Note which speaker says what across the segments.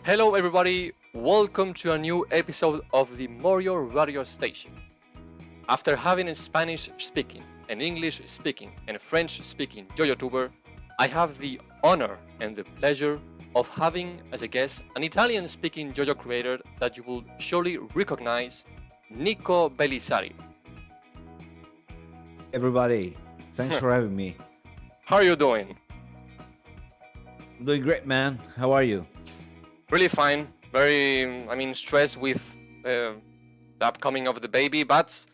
Speaker 1: Hello everybody, welcome to a new episode of the Morioh Radio Station. After having a Spanish speaking, an English speaking, and a French speaking JoJoTuber, I have the honor and the pleasure of having as a guest an Italian speaking JoJo creator that you will surely recognize, Nico Bellisario.
Speaker 2: Everybody, thanks for having me.
Speaker 1: How are you doing?
Speaker 2: I'm doing great, man. How are you?
Speaker 1: Really fine. Very, stressed with the upcoming of the baby, but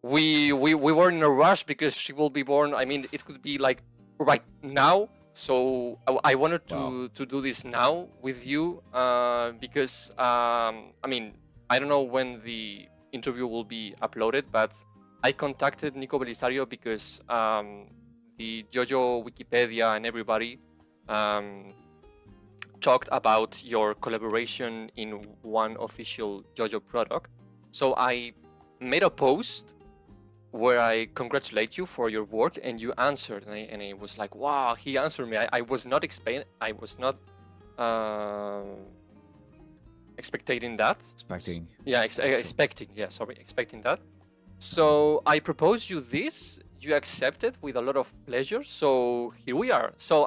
Speaker 1: we were in a rush because she will be born. It could be like right now. So I wanted to do this now with you because I don't know when the interview will be uploaded, but I contacted Nico Bellisario because the JoJo Wikipedia and everybody talked about your collaboration in one official JoJo product. So I made a post where I congratulate you for your work, and you answered, and it was like, wow, he answered me. I was not expecting that. Expecting that. So I proposed you this. You accepted with a lot of pleasure. So here we are. So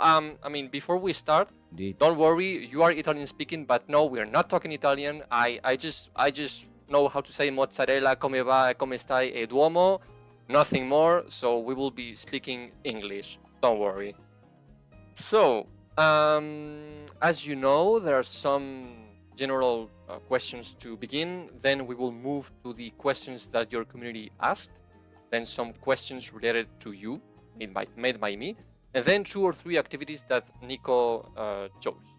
Speaker 1: before we start,
Speaker 2: Indeed.
Speaker 1: don't worry, you are Italian speaking, but no, we are not talking Italian. I just know how to say mozzarella, come va, come stai, e duomo, nothing more. So we will be speaking English. Don't worry. So, as you know, there are some general questions to begin. Then we will move to the questions that your community asked. Then some questions related to you, made by me, and then 2 or 3 activities that Nico chose.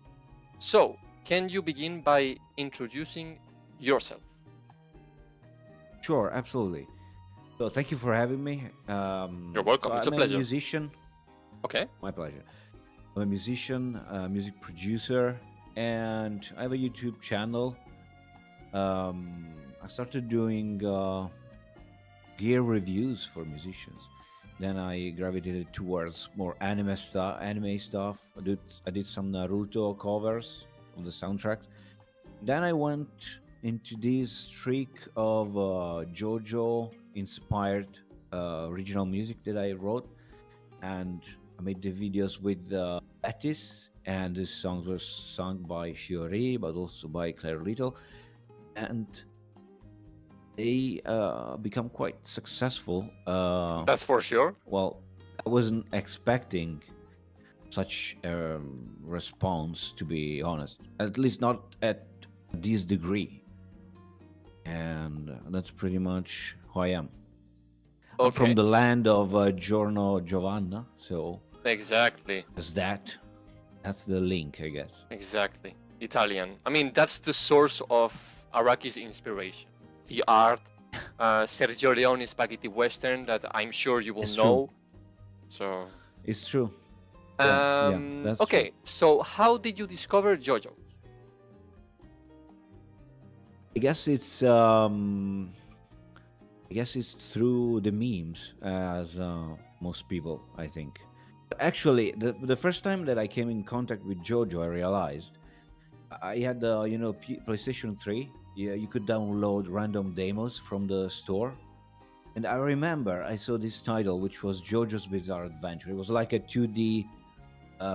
Speaker 1: So, can you begin by introducing yourself?
Speaker 2: Sure, absolutely. So thank you for having me.
Speaker 1: You're welcome. It's a pleasure.
Speaker 2: I'm a musician.
Speaker 1: Okay.
Speaker 2: My pleasure. I'm a musician, music producer, and I have a YouTube channel. I started doing gear reviews for musicians. Then I gravitated towards more anime stuff. I did some Naruto covers of the soundtrack. Then I went into this streak of JoJo inspired original music that I wrote, and I made the videos with Betis, and these songs were sung by Shiori, but also by Claire Little, and they become quite successful.
Speaker 1: That's for sure.
Speaker 2: Well, I wasn't expecting such a response, to be honest. At least not at this degree. And that's pretty much who I am.
Speaker 1: Okay.
Speaker 2: I'm from the land of Giorno Giovanna, so
Speaker 1: exactly.
Speaker 2: That's the link, I guess.
Speaker 1: Exactly. Italian. That's the source of Araki's inspiration. The art, Sergio Leone's spaghetti western that I'm sure you will know.
Speaker 2: True.
Speaker 1: So
Speaker 2: it's true.
Speaker 1: That's okay. True. So how did you discover JoJo?
Speaker 2: I guess it's through the memes, as most people, I think. Actually, the first time that I came in contact with JoJo, I realized I had PlayStation 3. Yeah, you could download random demos from the store, and I remember I saw this title, which was JoJo's Bizarre Adventure. It was like a 2D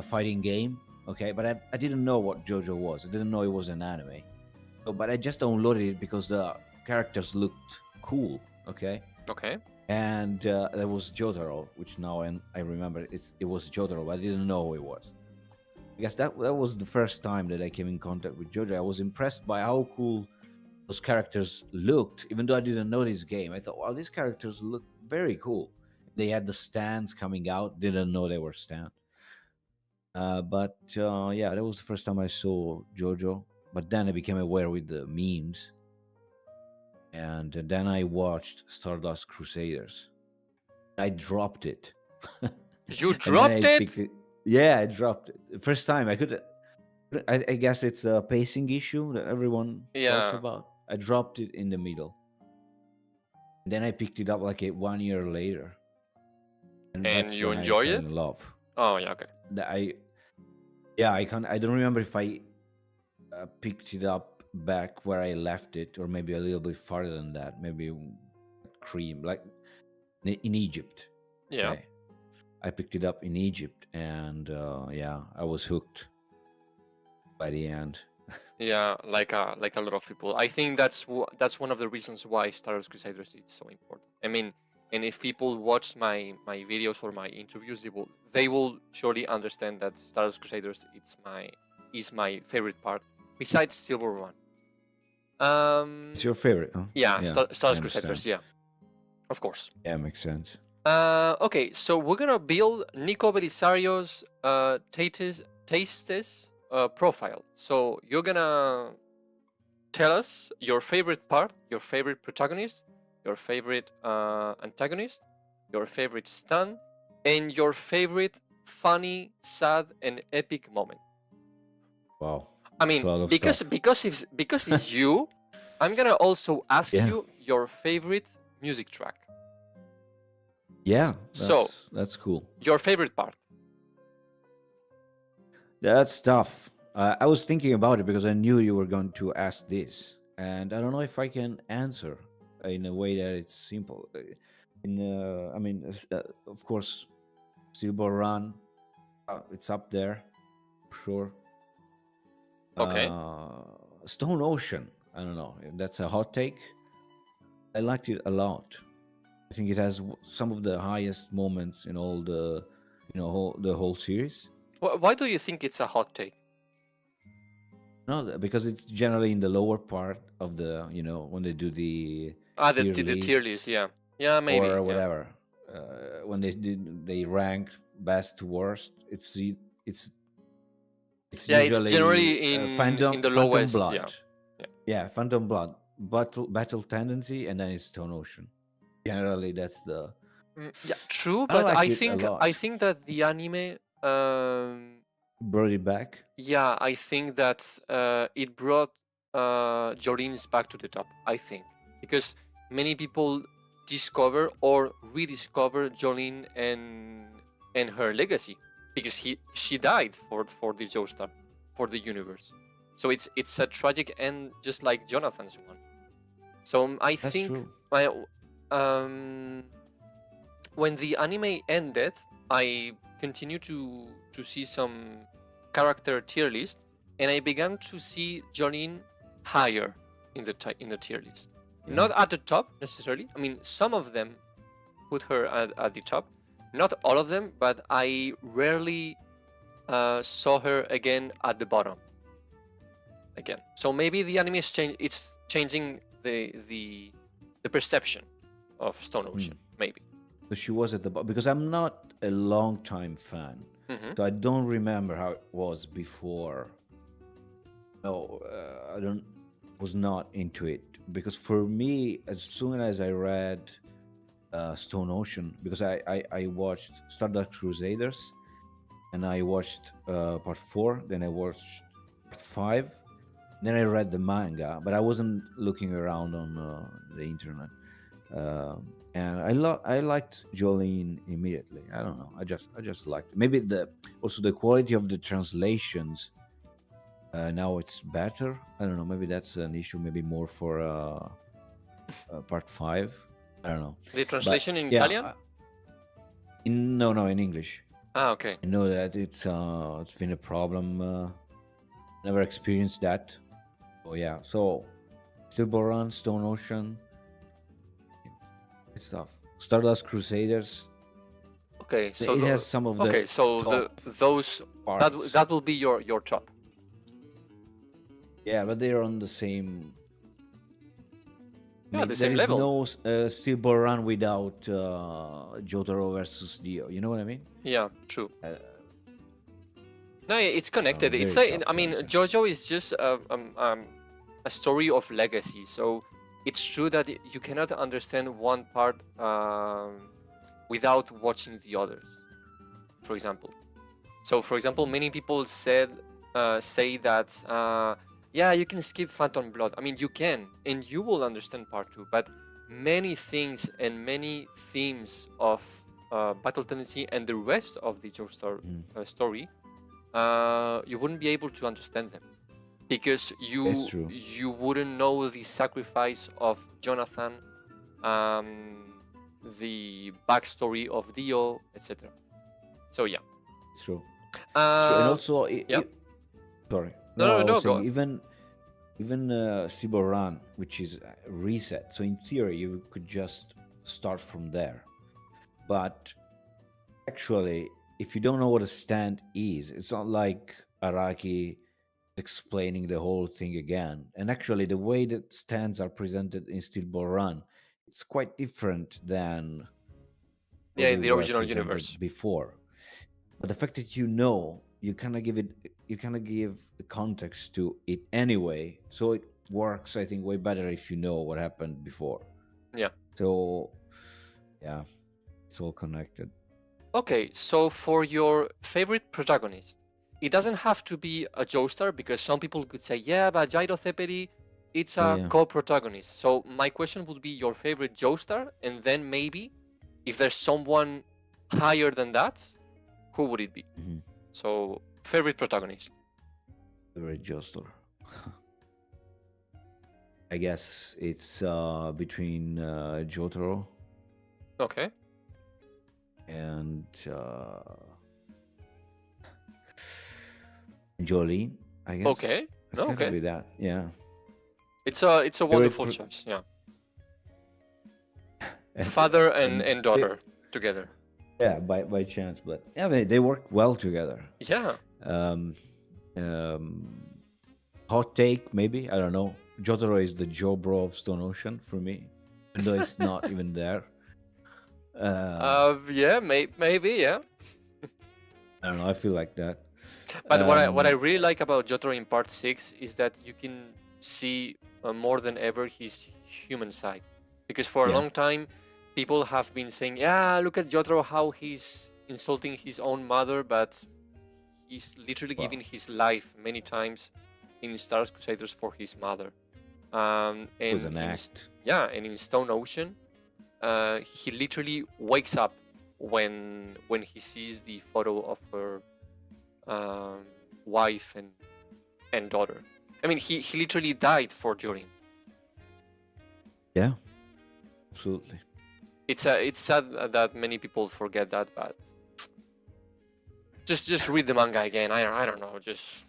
Speaker 2: fighting game, okay, but I didn't know what JoJo was. I didn't know it was an anime, but I just downloaded it because the characters looked cool, okay. And there was Jotaro, which now I remember it was Jotaro, but I didn't know who it was. I guess that was the first time that I came in contact with JoJo. I was impressed by how cool those characters looked, even though I didn't know this game. I thought, wow, these characters look very cool. They had the stands coming out, didn't know they were stands. But that was the first time I saw JoJo. But then I became aware with the memes. And then I watched Stardust Crusaders. I dropped it.
Speaker 1: You dropped it?
Speaker 2: Yeah, I dropped it. The first time I could. I guess it's a pacing issue that everyone talks about. I dropped it in the middle. And then I picked it up like 1 year later.
Speaker 1: And you enjoy it?
Speaker 2: In love.
Speaker 1: Oh yeah, okay.
Speaker 2: I don't remember if I picked it up back where I left it, or maybe a little bit farther than that, maybe cream, like in Egypt.
Speaker 1: Yeah.
Speaker 2: Okay, I picked it up in Egypt, and yeah, I was hooked by the end.
Speaker 1: Yeah, like a lot of people. I think that's one of the reasons why Star Wars Crusaders is so important. I mean, and if people watch my videos or my interviews, they will surely understand that Star Wars Crusaders is my favorite part besides Silver Run.
Speaker 2: It's your favorite, huh?
Speaker 1: Yeah,
Speaker 2: Yeah,
Speaker 1: Star
Speaker 2: I
Speaker 1: Wars Crusaders.
Speaker 2: understand.
Speaker 1: Yeah, of course.
Speaker 2: Yeah, makes sense.
Speaker 1: Okay, so we're gonna build Nico Bellisario's tastes profile. So you're gonna tell us your favorite part, your favorite protagonist, your favorite antagonist, your favorite stun, and your favorite funny, sad, and epic moment.
Speaker 2: Wow.
Speaker 1: I
Speaker 2: It's
Speaker 1: mean,
Speaker 2: a lot of
Speaker 1: because
Speaker 2: stuff.
Speaker 1: because it's you, I'm gonna also ask
Speaker 2: Yeah.
Speaker 1: you your favorite music track.
Speaker 2: Yeah,
Speaker 1: So
Speaker 2: that's cool.
Speaker 1: your favorite part.
Speaker 2: That's tough. I was thinking about it because I knew you were going to ask this, and I don't know if I can answer in a way that it's simple. I mean, of course, Silver Run, it's up there, sure.
Speaker 1: Okay.
Speaker 2: Stone Ocean, I don't know. That's a hot take. I liked it a lot. I think it has some of the highest moments in all the, the whole series.
Speaker 1: Why do you think it's a hot take?
Speaker 2: No, because it's generally in the lower part of the, when they do the
Speaker 1: The tier list, yeah. Yeah, maybe.
Speaker 2: or
Speaker 1: Yeah.
Speaker 2: whatever. When they rank best to worst, it's
Speaker 1: Yeah, it's
Speaker 2: usually
Speaker 1: generally in the
Speaker 2: Phantom
Speaker 1: lowest,
Speaker 2: Blood.
Speaker 1: yeah.
Speaker 2: Yeah, Phantom Blood, Battle Tendency, and then it's Stone Ocean. Generally, that's the.
Speaker 1: Yeah, true,
Speaker 2: I
Speaker 1: but
Speaker 2: liked
Speaker 1: I
Speaker 2: it a
Speaker 1: think
Speaker 2: lot.
Speaker 1: that the anime
Speaker 2: Brought it back.
Speaker 1: yeah, I think that it brought Jolene's back to the top, I think. Because many people discover or rediscover Jolene and her legacy. Because she died for the JoJo, for the universe. So it's a tragic end, just like Jonathan's one. So I
Speaker 2: That's
Speaker 1: think
Speaker 2: true.
Speaker 1: when the anime ended, I continued to see some character tier list, and I began to see Jolene higher in the tier list.
Speaker 2: Yeah.
Speaker 1: Not at the top necessarily. I mean, some of them put her at the top, not all of them, but I rarely saw her again at the bottom. Again, so maybe the anime is it's changing the perception of Stone Ocean, maybe.
Speaker 2: So she was at the bottom because I'm not a long time fan, so I don't remember how it was before. No, I don't was not into it because for me, as soon as I read Stone Ocean, because I watched Stardust Crusaders, and I watched part 4, then I watched part 5, then I read the manga, but I wasn't looking around on the internet. And I liked Jolene immediately. I don't know. I just liked it. Maybe also the quality of the translations. Now it's better. I don't know. Maybe that's an issue. Maybe more for part 5. I don't know.
Speaker 1: The translation in
Speaker 2: Yeah,
Speaker 1: Italian?
Speaker 2: No, in English.
Speaker 1: Ah, okay.
Speaker 2: I know that it's been a problem. Never experienced that. Oh yeah. So Silver Run, Stone Ocean. Stuff. Stardust Crusaders.
Speaker 1: Okay, so
Speaker 2: it has some of the
Speaker 1: okay, so those
Speaker 2: parts.
Speaker 1: that will be your top.
Speaker 2: Yeah, but they're on the same.
Speaker 1: Yeah, the same level.
Speaker 2: There is no Silver Run without Jotaro versus Dio. You know what I mean?
Speaker 1: Yeah, true. No, it's connected. It's
Speaker 2: very
Speaker 1: like
Speaker 2: tough
Speaker 1: I mean,
Speaker 2: answer.
Speaker 1: JoJo is just a story of legacy. So it's true that you cannot understand one part without watching the others. For example, many people say that yeah, you can skip Phantom Blood. I mean, you can, and you will understand part 2. But many things and many themes of Battle Tendency and the rest of the JoJo story, you wouldn't be able to understand them. because
Speaker 2: It's true.
Speaker 1: you wouldn't know the sacrifice of Jonathan, the backstory of Dio, etc. So yeah.
Speaker 2: It's true. True. And also,
Speaker 1: yeah.
Speaker 2: Sorry.
Speaker 1: No,
Speaker 2: I was
Speaker 1: go
Speaker 2: saying
Speaker 1: on.
Speaker 2: even Siboran, which is reset. So in theory, you could just start from there. But actually, if you don't know what a stand is, it's not like Araki explaining the whole thing again. And actually, the way that stands are presented in Stillborn, it's quite different than how
Speaker 1: Yeah,
Speaker 2: they
Speaker 1: in the
Speaker 2: were
Speaker 1: original
Speaker 2: presented
Speaker 1: universe.
Speaker 2: before. But the fact that you kind of give a context to it anyway, so it works, I think, way better if you know what happened before.
Speaker 1: Yeah.
Speaker 2: So yeah, it's all connected.
Speaker 1: Okay, so for your favorite protagonist, it doesn't have to be a JoJoestar, because some people could say, yeah, but Jairo Zeperi, it's a co-protagonist. So my question would be your favorite JoJoestar, and then maybe if there's someone higher than that, who would it be?
Speaker 2: Mm-hmm.
Speaker 1: So favorite protagonist.
Speaker 2: Favorite JoJoestar. I guess it's between Jotaro.
Speaker 1: Okay.
Speaker 2: And Jolene, I guess.
Speaker 1: Okay.
Speaker 2: It's gotta be that. Yeah.
Speaker 1: It's a wonderful choice. Yeah. Father and daughter together.
Speaker 2: Yeah, by chance, but yeah, they work well together.
Speaker 1: Yeah.
Speaker 2: Hot take, maybe, I don't know. Jotaro is the Joe Bro of Stone Ocean for me, even though it's not even there.
Speaker 1: Yeah, maybe, yeah.
Speaker 2: I don't know. I feel like that.
Speaker 1: But what I really like about Jotaro in Part 6 is that you can see more than ever his human side, because for a long time people have been saying, yeah, look at Jotaro, how he's insulting his own mother, but he's literally giving his life many times in Star Crusaders for his mother.
Speaker 2: It was an act.
Speaker 1: And in Stone Ocean, he literally wakes up when he sees the photo of her wife and daughter. I mean, he literally died for Jorin.
Speaker 2: Yeah, absolutely.
Speaker 1: It's sad that many people forget that, but just read the manga again. I don't know, just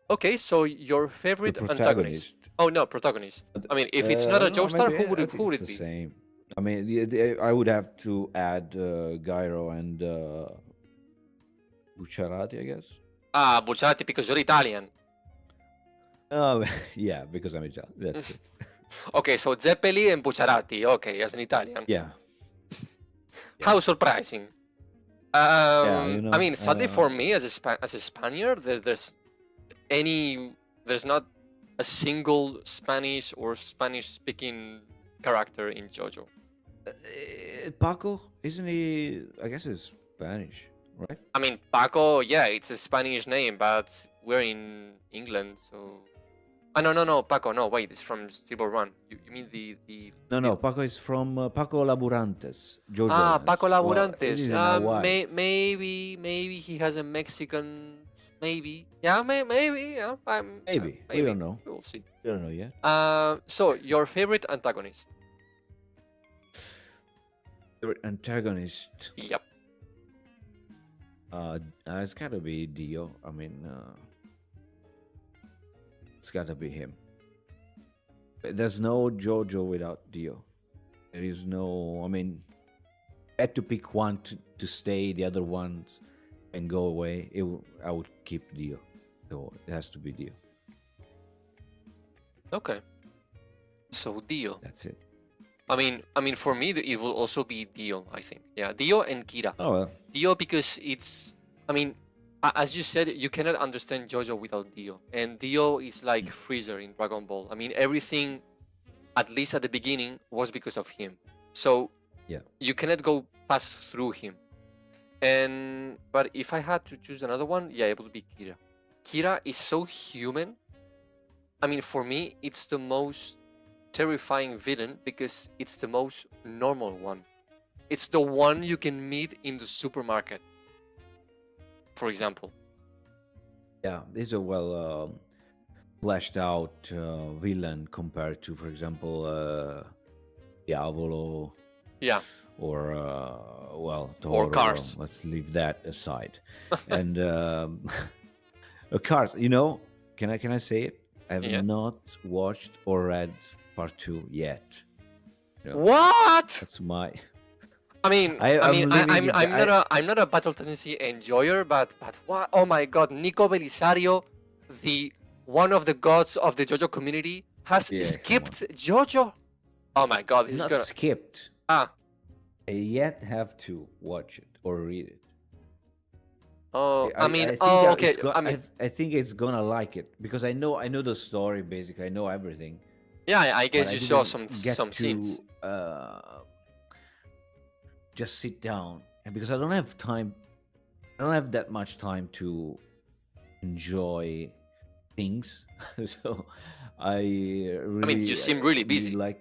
Speaker 1: okay, so your favorite antagonist? Oh no, protagonist. I mean, if it's not a JoJoestar, who would it be?
Speaker 2: Same. I mean, I would have to add Gyro and Bucciarati, I guess.
Speaker 1: Ah, Bucciarati because you're Italian.
Speaker 2: Oh, yeah, because I'm Italian. That's it.
Speaker 1: Okay, so Zeppeli and Bucciarati. Okay, as an Italian.
Speaker 2: Yeah.
Speaker 1: How surprising. I mean, sadly for me, as a Spaniard, there's not a single Spanish or Spanish-speaking character in JoJo.
Speaker 2: Paco, isn't he? I guess it's Spanish, right?
Speaker 1: I mean, Paco, yeah, it's a Spanish name, but we're in England, so. Oh, no, Paco, no, wait, it's from Stable Run. You mean the.
Speaker 2: No, Paco is from Paco Laburantes. JoJo.
Speaker 1: Ah, Paco Laburantes.
Speaker 2: Well,
Speaker 1: maybe he has a Mexican. Maybe. Yeah, maybe. Yeah,
Speaker 2: maybe. We don't know.
Speaker 1: We'll see.
Speaker 2: We don't know yet.
Speaker 1: So, your favorite antagonist?
Speaker 2: Favorite antagonist?
Speaker 1: Yep.
Speaker 2: It's gotta be Dio. I mean, it's gotta be him. There's no JoJo without Dio. There is no. I mean, I had to pick one to stay. The other ones and go away. I would keep Dio. So it has to be Dio.
Speaker 1: Okay. So Dio.
Speaker 2: That's it.
Speaker 1: I mean, for me, it will also be Dio. I think. Yeah, Dio and Kira.
Speaker 2: Oh well.
Speaker 1: Dio because it's. I mean, as you said, you cannot understand JoJo without Dio, and Dio is like Freezer in Dragon Ball. I mean, everything, at least at the beginning, was because of him. So
Speaker 2: yeah,
Speaker 1: you cannot go pass through him. But if I had to choose another one, yeah, it would be Kira. Kira is so human. I mean, for me, it's the most terrifying villain because it's the most normal one. It's the one you can meet in the supermarket, for example.
Speaker 2: Yeah, he's a fleshed out villain compared to, for example, Diavolo
Speaker 1: Yeah,
Speaker 2: or
Speaker 1: or
Speaker 2: Toro.
Speaker 1: Cars.
Speaker 2: Let's leave that aside. And Cars, can I say it? I have
Speaker 1: Yeah.
Speaker 2: not watched or read part two yet.
Speaker 1: What?
Speaker 2: That's my.
Speaker 1: I mean,
Speaker 2: I'm living in the.
Speaker 1: I'm not a Battle Tendency enjoyer, but what? Oh my God, Nico Bellisario, the one of the gods of the JoJo community, has
Speaker 2: Yeah, come on.
Speaker 1: skipped JoJo. Oh my God, this is
Speaker 2: Not
Speaker 1: gonna
Speaker 2: skipped.
Speaker 1: ah.
Speaker 2: I yet have to watch it or read it.
Speaker 1: Oh, I mean,
Speaker 2: I think
Speaker 1: oh, okay.
Speaker 2: it's go-
Speaker 1: I mean,
Speaker 2: I think it's gonna like it because I know the story basically. I know everything,
Speaker 1: yeah, I
Speaker 2: but
Speaker 1: guess
Speaker 2: I
Speaker 1: you saw
Speaker 2: didn't get
Speaker 1: some scenes.
Speaker 2: to just sit down, and because I don't have time, I don't have that much time to enjoy things. So I
Speaker 1: I mean, you
Speaker 2: really
Speaker 1: seem really
Speaker 2: need
Speaker 1: busy.
Speaker 2: like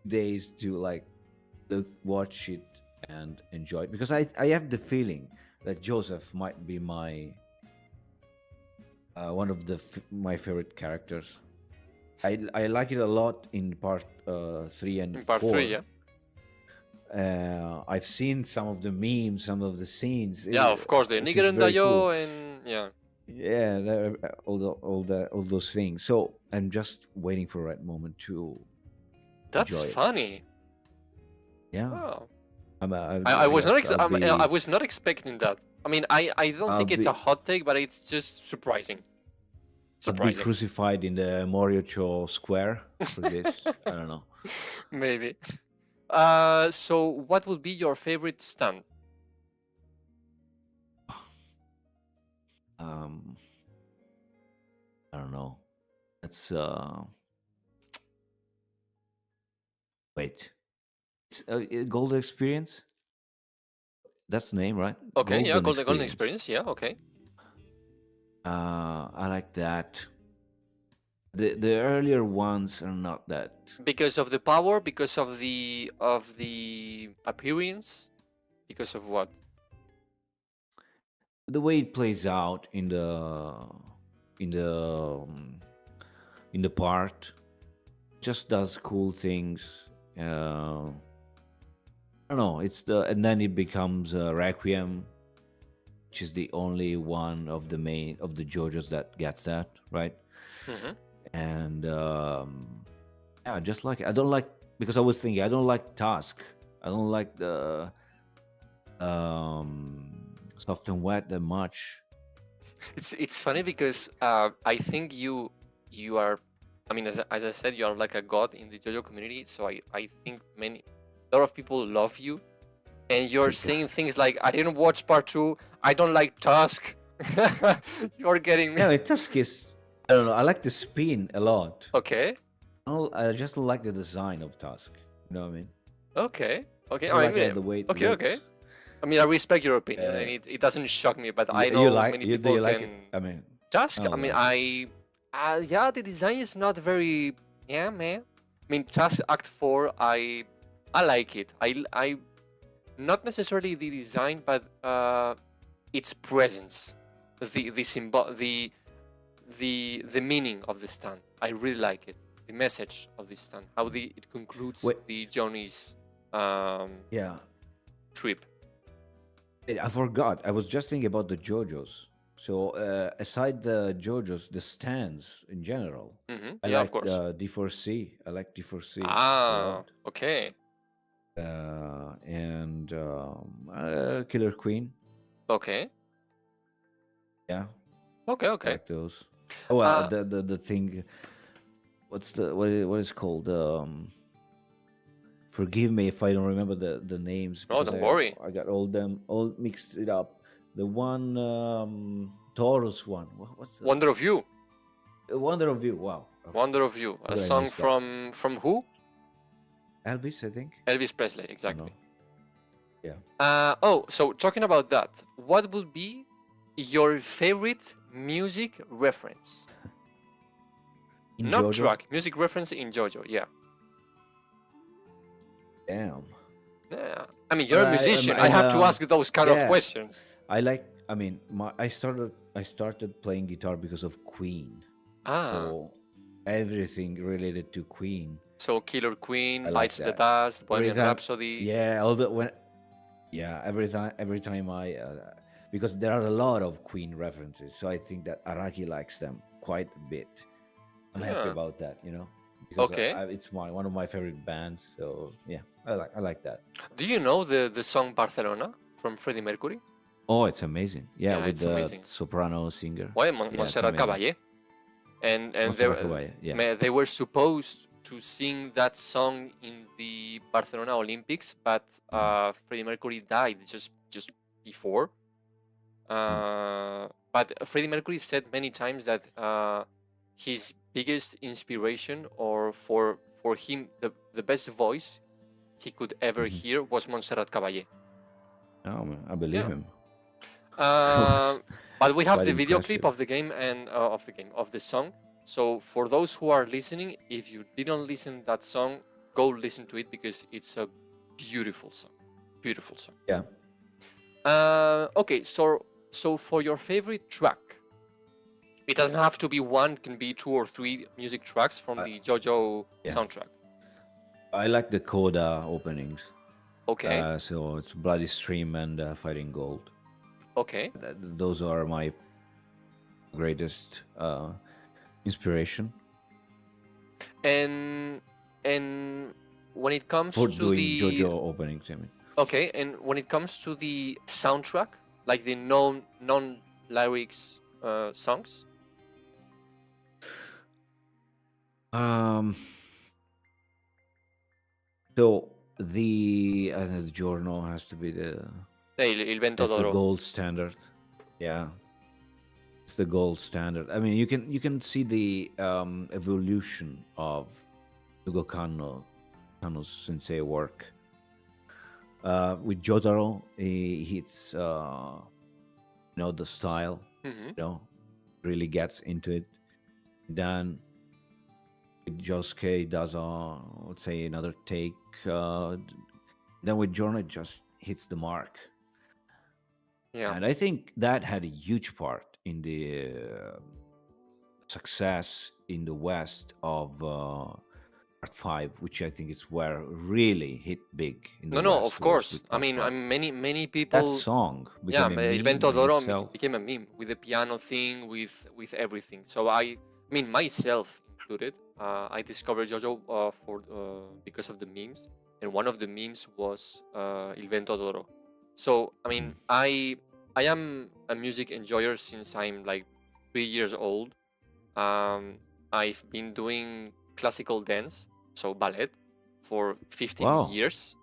Speaker 2: days to watch it and enjoy it because I have the feeling that Joseph might be my one of my favorite characters. I like it a lot in part 3 and
Speaker 1: In part 3,
Speaker 2: 4.
Speaker 1: yeah.
Speaker 2: I've seen some of the memes, some of the scenes.
Speaker 1: Yeah, of course, the
Speaker 2: It seems
Speaker 1: Niger and
Speaker 2: very cool.
Speaker 1: Dayo and yeah.
Speaker 2: Yeah, all those things. So I'm just waiting for that moment to
Speaker 1: That's
Speaker 2: enjoy it.
Speaker 1: funny.
Speaker 2: Yeah,
Speaker 1: Wow.
Speaker 2: I
Speaker 1: was not
Speaker 2: guess I'll be.
Speaker 1: I was not expecting that. I mean, I don't
Speaker 2: I'll
Speaker 1: think it's
Speaker 2: be.
Speaker 1: a hot take, but it's just surprising.
Speaker 2: I'll be crucified in the Morioh Square for this. I don't know.
Speaker 1: Maybe. So what would be your favorite stand?
Speaker 2: I don't know. That's wait. It's Golden Experience. That's the name, right?
Speaker 1: Okay, yeah, Golden Experience. Yeah, okay.
Speaker 2: I like that. The earlier ones are not that.
Speaker 1: Because of the power, because of the appearance, because of what?
Speaker 2: The way it plays out in the in the um, in the part, just does cool things. I don't know. And then it becomes Requiem, which is the only one of the JoJos that gets that right.
Speaker 1: Mm-hmm.
Speaker 2: And yeah, just like I don't like because I was thinking I don't like Task. I don't like the Soft and Wet that much.
Speaker 1: It's funny because I think you are. I mean, as I said, you are like a god in the JoJo community. So I think a lot of people love you, and you're saying things like, "I didn't watch part 2. I don't like Tusk." You're getting me.
Speaker 2: Yeah, Tusk is. I don't know. I like the spin a lot.
Speaker 1: Okay.
Speaker 2: I just like the design of Tusk. You know what I mean?
Speaker 1: Okay. Okay.
Speaker 2: I like the way it
Speaker 1: okay.
Speaker 2: looks.
Speaker 1: Okay. I mean, I respect your opinion, and it doesn't shock me. But I know many people
Speaker 2: do you like
Speaker 1: can.
Speaker 2: it? I mean,
Speaker 1: Tusk.
Speaker 2: I
Speaker 1: I mean,
Speaker 2: like
Speaker 1: yeah, the design is not very. Yeah, man. I mean, Tusk Act 4. I like it. I not necessarily the design, but its presence, the symbol, the meaning of the stand. I really like it. The message of this stand, how it concludes the Johnny's trip.
Speaker 2: I forgot. I was just thinking about the JoJos. So aside the JoJos, the stands in general, I like
Speaker 1: of course.
Speaker 2: D4C. I like D4C.
Speaker 1: Ah, okay.
Speaker 2: And Killer Queen.
Speaker 1: Okay.
Speaker 2: Yeah.
Speaker 1: Okay.
Speaker 2: I like those. Oh well, the thing. What is it called? Forgive me if I don't remember the names.
Speaker 1: Oh, don't worry.
Speaker 2: I got all mixed it up. The one Taurus one. What's the
Speaker 1: Wonder of You?
Speaker 2: Wonder of You. Wow.
Speaker 1: Wonder of You. A song from who?
Speaker 2: Elvis, I think.
Speaker 1: Elvis Presley, exactly.
Speaker 2: Yeah.
Speaker 1: So talking about that, what would be your favorite music reference? Not
Speaker 2: JoJo?
Speaker 1: track, music reference in JoJo, yeah.
Speaker 2: Damn.
Speaker 1: Yeah. I mean, you're a musician. I have to ask those kind of questions.
Speaker 2: I like I mean, I started playing guitar because of Queen.
Speaker 1: Ah,
Speaker 2: So everything related to Queen,
Speaker 1: so Killer Queen,
Speaker 2: I like
Speaker 1: Bites the
Speaker 2: that.
Speaker 1: Dust,
Speaker 2: Every
Speaker 1: Bohemian
Speaker 2: time,
Speaker 1: Rhapsody.
Speaker 2: yeah, all the when yeah, every time I because there are a lot of Queen references, so I think that Araki likes them quite a bit. I'm happy
Speaker 1: Yeah.
Speaker 2: about that, because
Speaker 1: Okay.
Speaker 2: it's one of my favorite bands. So yeah, I like that.
Speaker 1: Do you know the song Barcelona from Freddie Mercury?
Speaker 2: Oh, it's amazing. Yeah,
Speaker 1: Yeah,
Speaker 2: with
Speaker 1: it's
Speaker 2: the
Speaker 1: amazing.
Speaker 2: soprano singer.
Speaker 1: Well,
Speaker 2: Yeah, it's
Speaker 1: Montserrat
Speaker 2: amazing.
Speaker 1: Caballé, and
Speaker 2: Monster Caballé. Yeah.
Speaker 1: they were supposed to sing that song in the Barcelona Olympics, but
Speaker 2: Mhm.
Speaker 1: Freddie Mercury died just before.
Speaker 2: Mm.
Speaker 1: But Freddie Mercury said many times that his biggest inspiration, or for him the best voice he could ever
Speaker 2: Mhm.
Speaker 1: hear, was Montserrat Caballé.
Speaker 2: Oh, man, I believe
Speaker 1: Yeah.
Speaker 2: him. It
Speaker 1: Uh,
Speaker 2: was
Speaker 1: but we have
Speaker 2: quite
Speaker 1: the video clip
Speaker 2: impressive.
Speaker 1: of the game and of the song. So for those who are listening, if you didn't listen that song, go listen to it because it's a beautiful song. Beautiful song.
Speaker 2: Yeah.
Speaker 1: Okay, so for your favorite track, it doesn't have to be one; it can be two or three music tracks from
Speaker 2: I,
Speaker 1: the JoJo
Speaker 2: yeah.
Speaker 1: soundtrack.
Speaker 2: I like the Coda openings.
Speaker 1: Okay,
Speaker 2: So it's Bloody Stream and Fighting Gold.
Speaker 1: okay.
Speaker 2: Those are my greatest inspiration
Speaker 1: And and when it comes
Speaker 2: for
Speaker 1: to
Speaker 2: doing
Speaker 1: the
Speaker 2: JoJo openings. I mean,
Speaker 1: okay, and when it comes to the soundtrack, like the non lyrics songs.
Speaker 2: um, so the Giorno has to be
Speaker 1: Il Vento
Speaker 2: it's the
Speaker 1: d'Oro.
Speaker 2: gold standard. Yeah, it's the gold standard. I mean, you can see the evolution of Yugo Kanno's sensei work. With Jotaro, it's the style,
Speaker 1: Mm-hmm.
Speaker 2: really gets into it. Then with Josuke does let's say another take. Then with Jorno, it just hits the mark.
Speaker 1: Yeah.
Speaker 2: And I think that had a huge part in the success in the West of Part 5, which I think is where really hit big in the
Speaker 1: No,
Speaker 2: West
Speaker 1: of
Speaker 2: was
Speaker 1: course.
Speaker 2: with
Speaker 1: I
Speaker 2: Part
Speaker 1: mean,
Speaker 2: 5.
Speaker 1: many
Speaker 2: That
Speaker 1: people.
Speaker 2: song
Speaker 1: Yeah,
Speaker 2: became a
Speaker 1: Il
Speaker 2: meme
Speaker 1: Vento
Speaker 2: in
Speaker 1: d'Oro
Speaker 2: itself.
Speaker 1: became a meme with the piano thing, with everything. So I mean, myself included, I discovered JoJo because of the memes, and one of the memes was Il Vento d'Oro. So I
Speaker 2: Mhm.
Speaker 1: mean, I am a music enjoyer since I'm like 3 years old. I've been doing classical dance, so ballet, for 15
Speaker 2: Wow.
Speaker 1: years.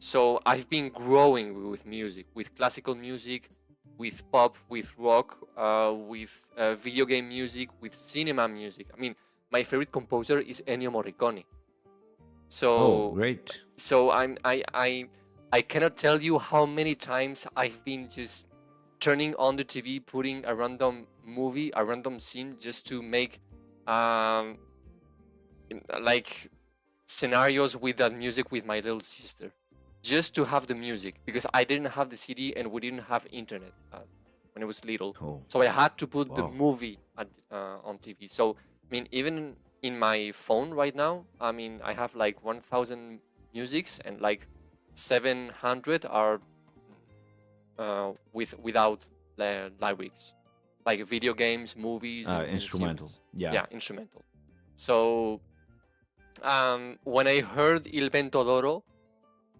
Speaker 1: So I've been growing with music, with classical music, with pop, with rock, with video game music, with cinema music. I mean, my favorite composer is Ennio Morricone.
Speaker 2: Oh,
Speaker 1: So
Speaker 2: great.
Speaker 1: so I cannot tell you how many times I've been just turning on the TV, putting a random movie, a random scene, just to make um like scenarios with that music with my little sister, just to have the music because I didn't have the CD and we didn't have internet when I was little,
Speaker 2: Oh,
Speaker 1: so I had to put the
Speaker 2: wow.
Speaker 1: movie on TV. So I mean, even in my phone right now, I mean, I have like 1,000 musics and like 700 are without lyrics, like video games, movies, and
Speaker 2: Instrumental.
Speaker 1: series.
Speaker 2: Yeah.
Speaker 1: Yeah, instrumental. So when I heard Il Vento d'Oro,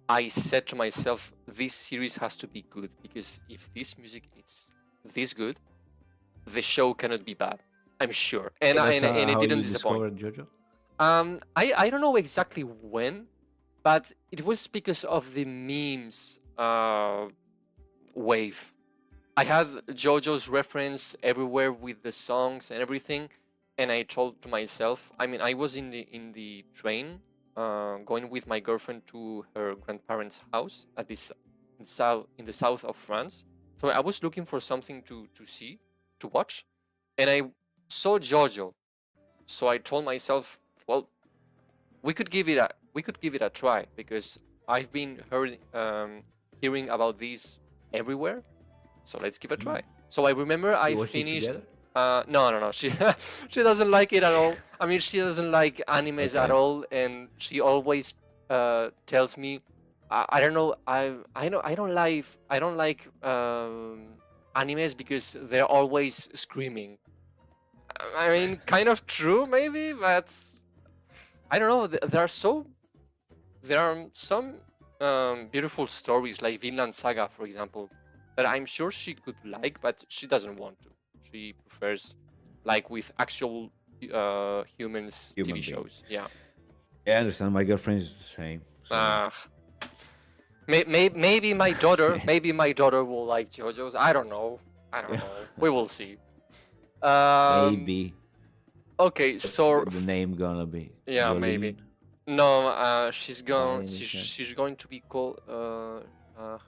Speaker 1: I said to myself, this series has to be good because if this music is this good, the show cannot be bad. I'm sure, and
Speaker 2: That's
Speaker 1: and it
Speaker 2: how
Speaker 1: didn't
Speaker 2: you
Speaker 1: disappoint.
Speaker 2: discovered JoJo?
Speaker 1: I don't know exactly when, but it was because of the memes wave. I had JoJo's reference everywhere with the songs and everything, and I told to myself. I mean, I was in the train, going with my girlfriend to her grandparents' house at this in the south of France. So I was looking for something to see, to watch, and I saw JoJo. So I told myself, well, we could give it a try because I've been hearing about this everywhere. So let's give it a try. So I remember I
Speaker 2: watched it
Speaker 1: finished.
Speaker 2: together?
Speaker 1: No. She doesn't like it at all. I mean, she doesn't like animes at
Speaker 2: Okay.
Speaker 1: all, and she always tells me, I don't know. I don't like animes because they're always screaming. I mean, kind of true maybe, but I don't know. There are some beautiful stories like Vinland Saga, for example, that I'm sure she could like, but she doesn't want to. She prefers like with actual humans
Speaker 2: Human
Speaker 1: TV
Speaker 2: being.
Speaker 1: shows. Yeah.
Speaker 2: Yeah, I understand. My girlfriend is the same. So.
Speaker 1: Maybe my daughter will like JoJo's. I don't know. We will see.
Speaker 2: Maybe.
Speaker 1: Okay,
Speaker 2: What's
Speaker 1: so
Speaker 2: the name gonna be?
Speaker 1: yeah,
Speaker 2: Jolene?
Speaker 1: maybe. No, she's
Speaker 2: By any
Speaker 1: she's going to be called.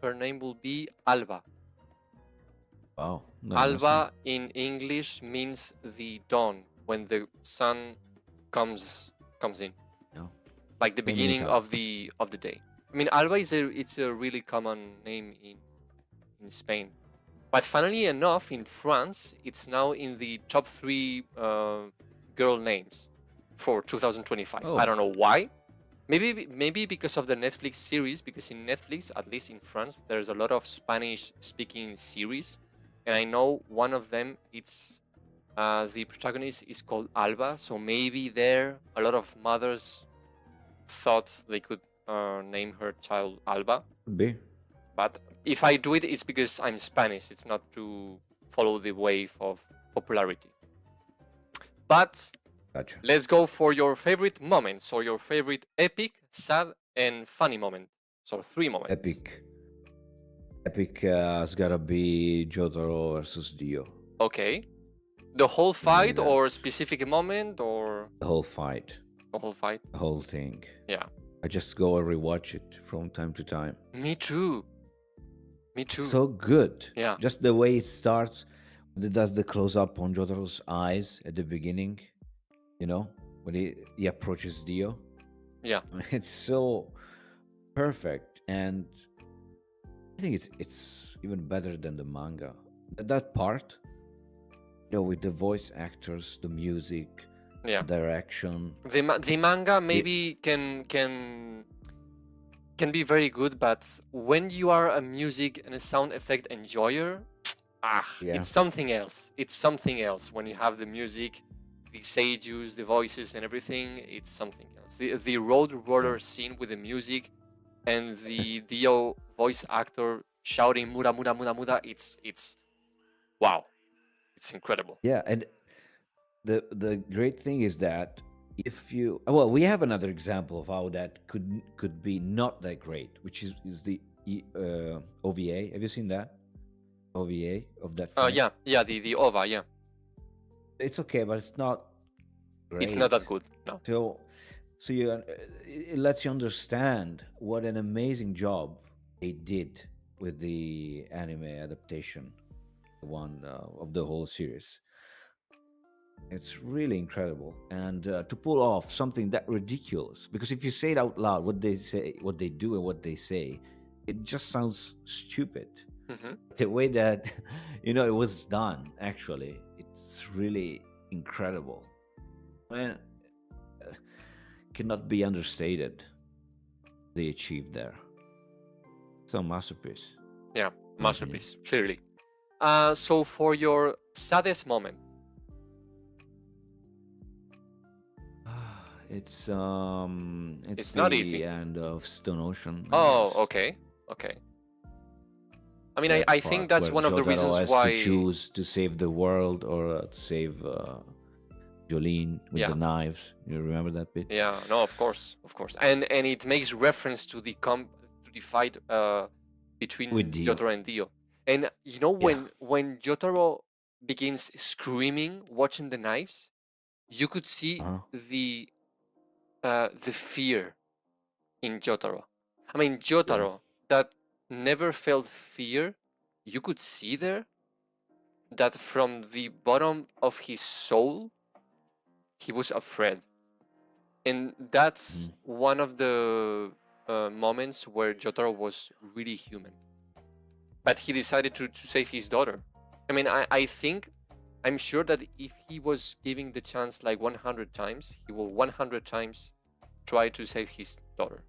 Speaker 1: Her name will be Alba.
Speaker 2: Wow. No,
Speaker 1: Alba in English means the dawn, when the sun comes in,
Speaker 2: No.
Speaker 1: like the
Speaker 2: Same in
Speaker 1: beginning
Speaker 2: Italy.
Speaker 1: of the day. I mean, Alba it's a really common name in Spain, but funnily enough, in France, it's now in the top 3 girl names for 2025.
Speaker 2: Oh.
Speaker 1: I don't know why. Maybe because of the Netflix series, because in Netflix, at least in France, there's a lot of Spanish-speaking series, and I know one of them, it's the protagonist is called Alba, so maybe there a lot of mothers thought they could name her child Alba.
Speaker 2: Could be.
Speaker 1: But if I do it, it's because I'm Spanish. It's not to follow the wave of popularity. But
Speaker 2: Gotcha.
Speaker 1: let's go for your favorite moments, or your favorite epic, sad, and funny moment. So 3 moments.
Speaker 2: Epic has gotta be Jotaro versus Dio.
Speaker 1: Okay. The whole fight, or
Speaker 2: that's-
Speaker 1: specific moment, or
Speaker 2: The whole fight.
Speaker 1: the whole fight?
Speaker 2: The whole thing.
Speaker 1: Yeah.
Speaker 2: I just go and rewatch it from time to time.
Speaker 1: Me too.
Speaker 2: So good.
Speaker 1: Yeah.
Speaker 2: Just the way it starts, when it does the close up on Jotaro's eyes at the beginning, you know, when he approaches Dio.
Speaker 1: Yeah.
Speaker 2: It's so perfect, and I think it's even better than the manga. That part, you know, with the voice actors, the music,
Speaker 1: Yeah.
Speaker 2: direction.
Speaker 1: The manga maybe can be very good, but when you are a music and a sound effect enjoyer,
Speaker 2: Yeah.
Speaker 1: it's something else. It's something else when you have the music, the seiyus, the voices, and everything. It's something else. The road roller scene with the music and the Dio voice actor shouting "Mura Mura Mura Mura." It's wow. It's incredible.
Speaker 2: Yeah, and the great thing is that if you we have another example of how that could be not that great, which is the OVA. Have you seen that OVA of that film?
Speaker 1: Yeah, the OVA, yeah.
Speaker 2: It's okay, but it's not great.
Speaker 1: It's not that good, no.
Speaker 2: So it lets you understand what an amazing job they did with the anime adaptation, the one of the whole series. It's really incredible, and to pull off something that ridiculous, because if you say it out loud, what they say, what they do, and what they say, it just sounds stupid.
Speaker 1: Mhm.
Speaker 2: The way that it was done, actually, it's really incredible. And cannot be understated. They achieved there. It's a masterpiece.
Speaker 1: Yeah, masterpiece, clearly. So for your saddest moment.
Speaker 2: It's
Speaker 1: It's not
Speaker 2: the
Speaker 1: easy.
Speaker 2: end of Stone Ocean. I
Speaker 1: Oh,
Speaker 2: guess.
Speaker 1: okay. I mean,
Speaker 2: That
Speaker 1: I think
Speaker 2: part
Speaker 1: that's
Speaker 2: where
Speaker 1: one of the
Speaker 2: Jotaro
Speaker 1: reasons
Speaker 2: has
Speaker 1: why.
Speaker 2: to choose to save the world or to save Jolene with
Speaker 1: Yeah.
Speaker 2: the knives. You remember that bit?
Speaker 1: Yeah, no, of course, and it makes reference to the fight between
Speaker 2: With Dio.
Speaker 1: Jotaro and Dio. And you know, when Jotaro begins screaming, watching the knives, you could see the fear in Jotaro. I mean, Jotaro that never felt fear, you could see there that from the bottom of his soul, he was afraid. And that's one of the moments where Jotaro was really human. but he decided to save his daughter. I mean, I'm sure that if he was giving the chance like 100 times, he will 100 times try to save his daughter,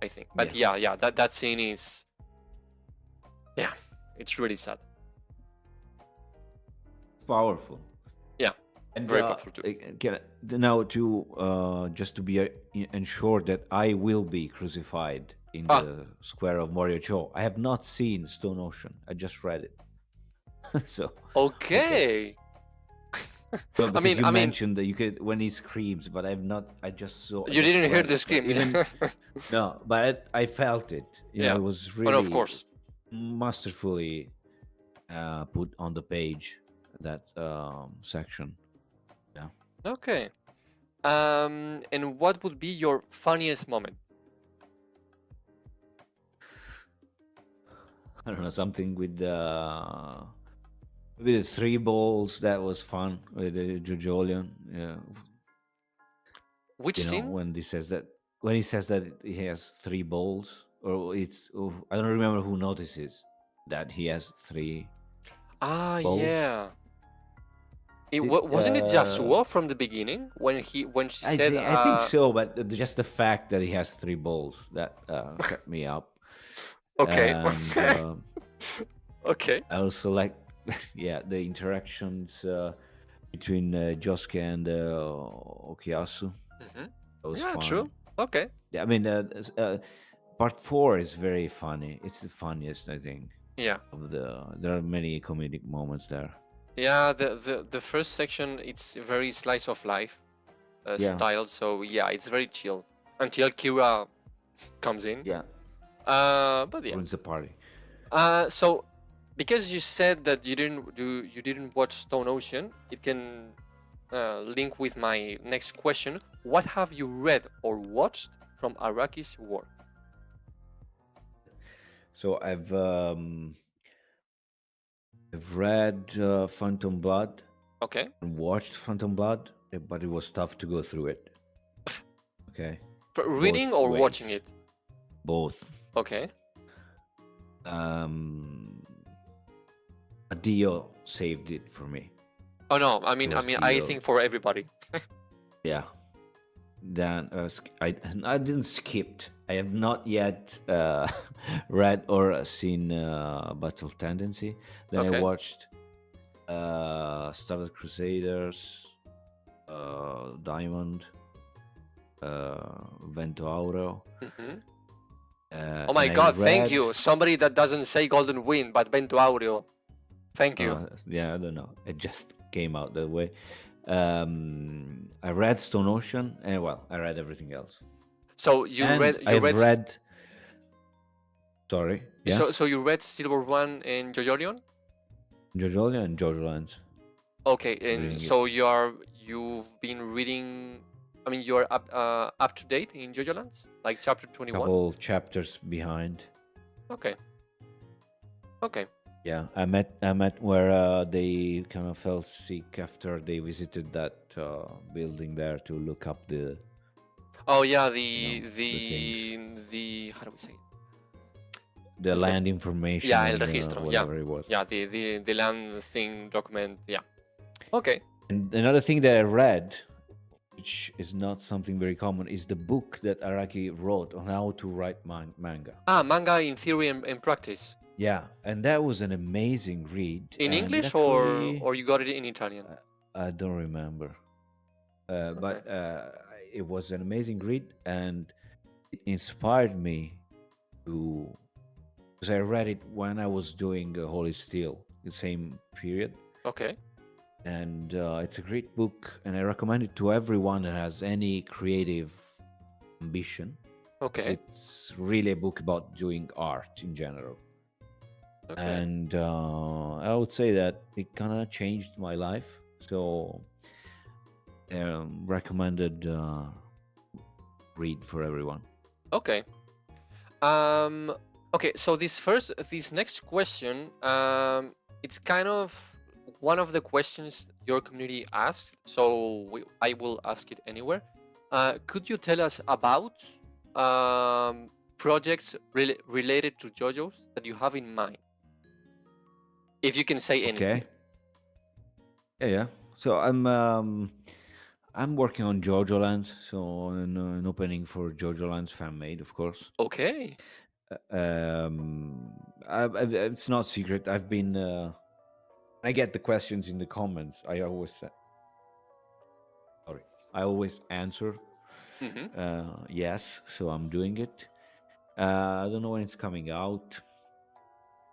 Speaker 1: I think. But yeah, that scene is, yeah, it's really sad.
Speaker 2: Powerful.
Speaker 1: Yeah,
Speaker 2: and
Speaker 1: very powerful too.
Speaker 2: Now to just to be ensured that I will be crucified in the square of Morioh. I have not seen Stone Ocean. I just read it. So
Speaker 1: okay.
Speaker 2: Well, because you mentioned that you could when he screams, but I've not. I just saw.
Speaker 1: You didn't hear the scream.
Speaker 2: No, but I felt it. You know, it was really,
Speaker 1: of course,
Speaker 2: masterfully put on the page, that section. Yeah.
Speaker 1: Okay. And what would be your funniest moment?
Speaker 2: I don't know, something with the 3 balls. That was fun with the JoJo. Yeah.
Speaker 1: Which scene?
Speaker 2: When he says that he has 3 balls, or I don't remember who notices that he has 3 balls.
Speaker 1: Yeah. Wasn't it Yasuo from the beginning when she said?
Speaker 2: I think so, but just the fact that he has 3 balls that kept me up.
Speaker 1: Okay.
Speaker 2: And,
Speaker 1: okay.
Speaker 2: I also like, the interactions between Josuke and Okuyasu.
Speaker 1: Mm-hmm.
Speaker 2: That was
Speaker 1: fun.
Speaker 2: True.
Speaker 1: Okay.
Speaker 2: Yeah, I mean, part 4 is very funny. It's the funniest, I think.
Speaker 1: Yeah.
Speaker 2: There are many comedic moments there.
Speaker 1: Yeah, the first section, it's very slice of life style. So yeah, it's very chill until Kira comes in.
Speaker 2: Yeah.
Speaker 1: But yeah.
Speaker 2: Ruins the party.
Speaker 1: So because you said that you didn't watch Stone Ocean, it can link with my next question. What have you read or watched from Araki's work?
Speaker 2: So I've read Phantom Blood.
Speaker 1: Okay.
Speaker 2: And watched Phantom Blood, but it was tough to go through it. Okay.
Speaker 1: Reading or watching it?
Speaker 2: Both.
Speaker 1: Okay.
Speaker 2: Dio saved it for me.
Speaker 1: Oh no, I mean, I think for everybody.
Speaker 2: Yeah. Then I didn't skip. I have not yet read or seen Battle Tendency. Then I watched Stardust Crusaders, Diamond, Vento Auro.
Speaker 1: Mm-hmm. Oh my God! Thank you. Somebody that doesn't say Golden Wind but Vento Auro. Thank you.
Speaker 2: Yeah, I don't know. It just came out that way. I read Stone Ocean, and I read everything else.
Speaker 1: So
Speaker 2: I've read. Sorry. Yeah?
Speaker 1: So you read Silver One and JoJolion?
Speaker 2: JoJolion and JoJolands.
Speaker 1: Okay, and so you've been reading. I mean, you're up to date in JoJolands, like chapter 21.
Speaker 2: Couple chapters behind.
Speaker 1: Okay. Okay.
Speaker 2: Yeah, I met where they kind of fell sick after they visited that building there to look up the.
Speaker 1: Oh yeah,
Speaker 2: the
Speaker 1: how do we say?
Speaker 2: The land information.
Speaker 1: Yeah, el registro.
Speaker 2: Whatever it was.
Speaker 1: Yeah, the land thing document. Yeah. Okay.
Speaker 2: And another thing that I read, which is not something very common, is the book that Araki wrote on how to write manga.
Speaker 1: Manga in theory and practice.
Speaker 2: Yeah, and that was an amazing read.
Speaker 1: In English or you got it in Italian?
Speaker 2: I don't remember. But it was an amazing read, and it inspired me to, because I read it when I was doing Holy Steel, the same period.
Speaker 1: Okay.
Speaker 2: And it's a great book, and I recommend it to everyone that has any creative ambition.
Speaker 1: Okay.
Speaker 2: It's really a book about doing art in general. Okay. And I would say that it kind of changed my life. So recommended read for everyone.
Speaker 1: Okay. Okay, so this next question, it's kind of one of the questions your community asked, so I will ask it anywhere. Could you tell us about projects related to JoJo's that you have in mind? If you can say anything.
Speaker 2: Okay. Yeah. So I'm working on JoJo Lands, so an opening for JoJo Lands fan made, of course.
Speaker 1: Okay.
Speaker 2: It's not secret. I've been. I get the questions in the comments. I always answer yes. So I'm doing it. I don't know when it's coming out.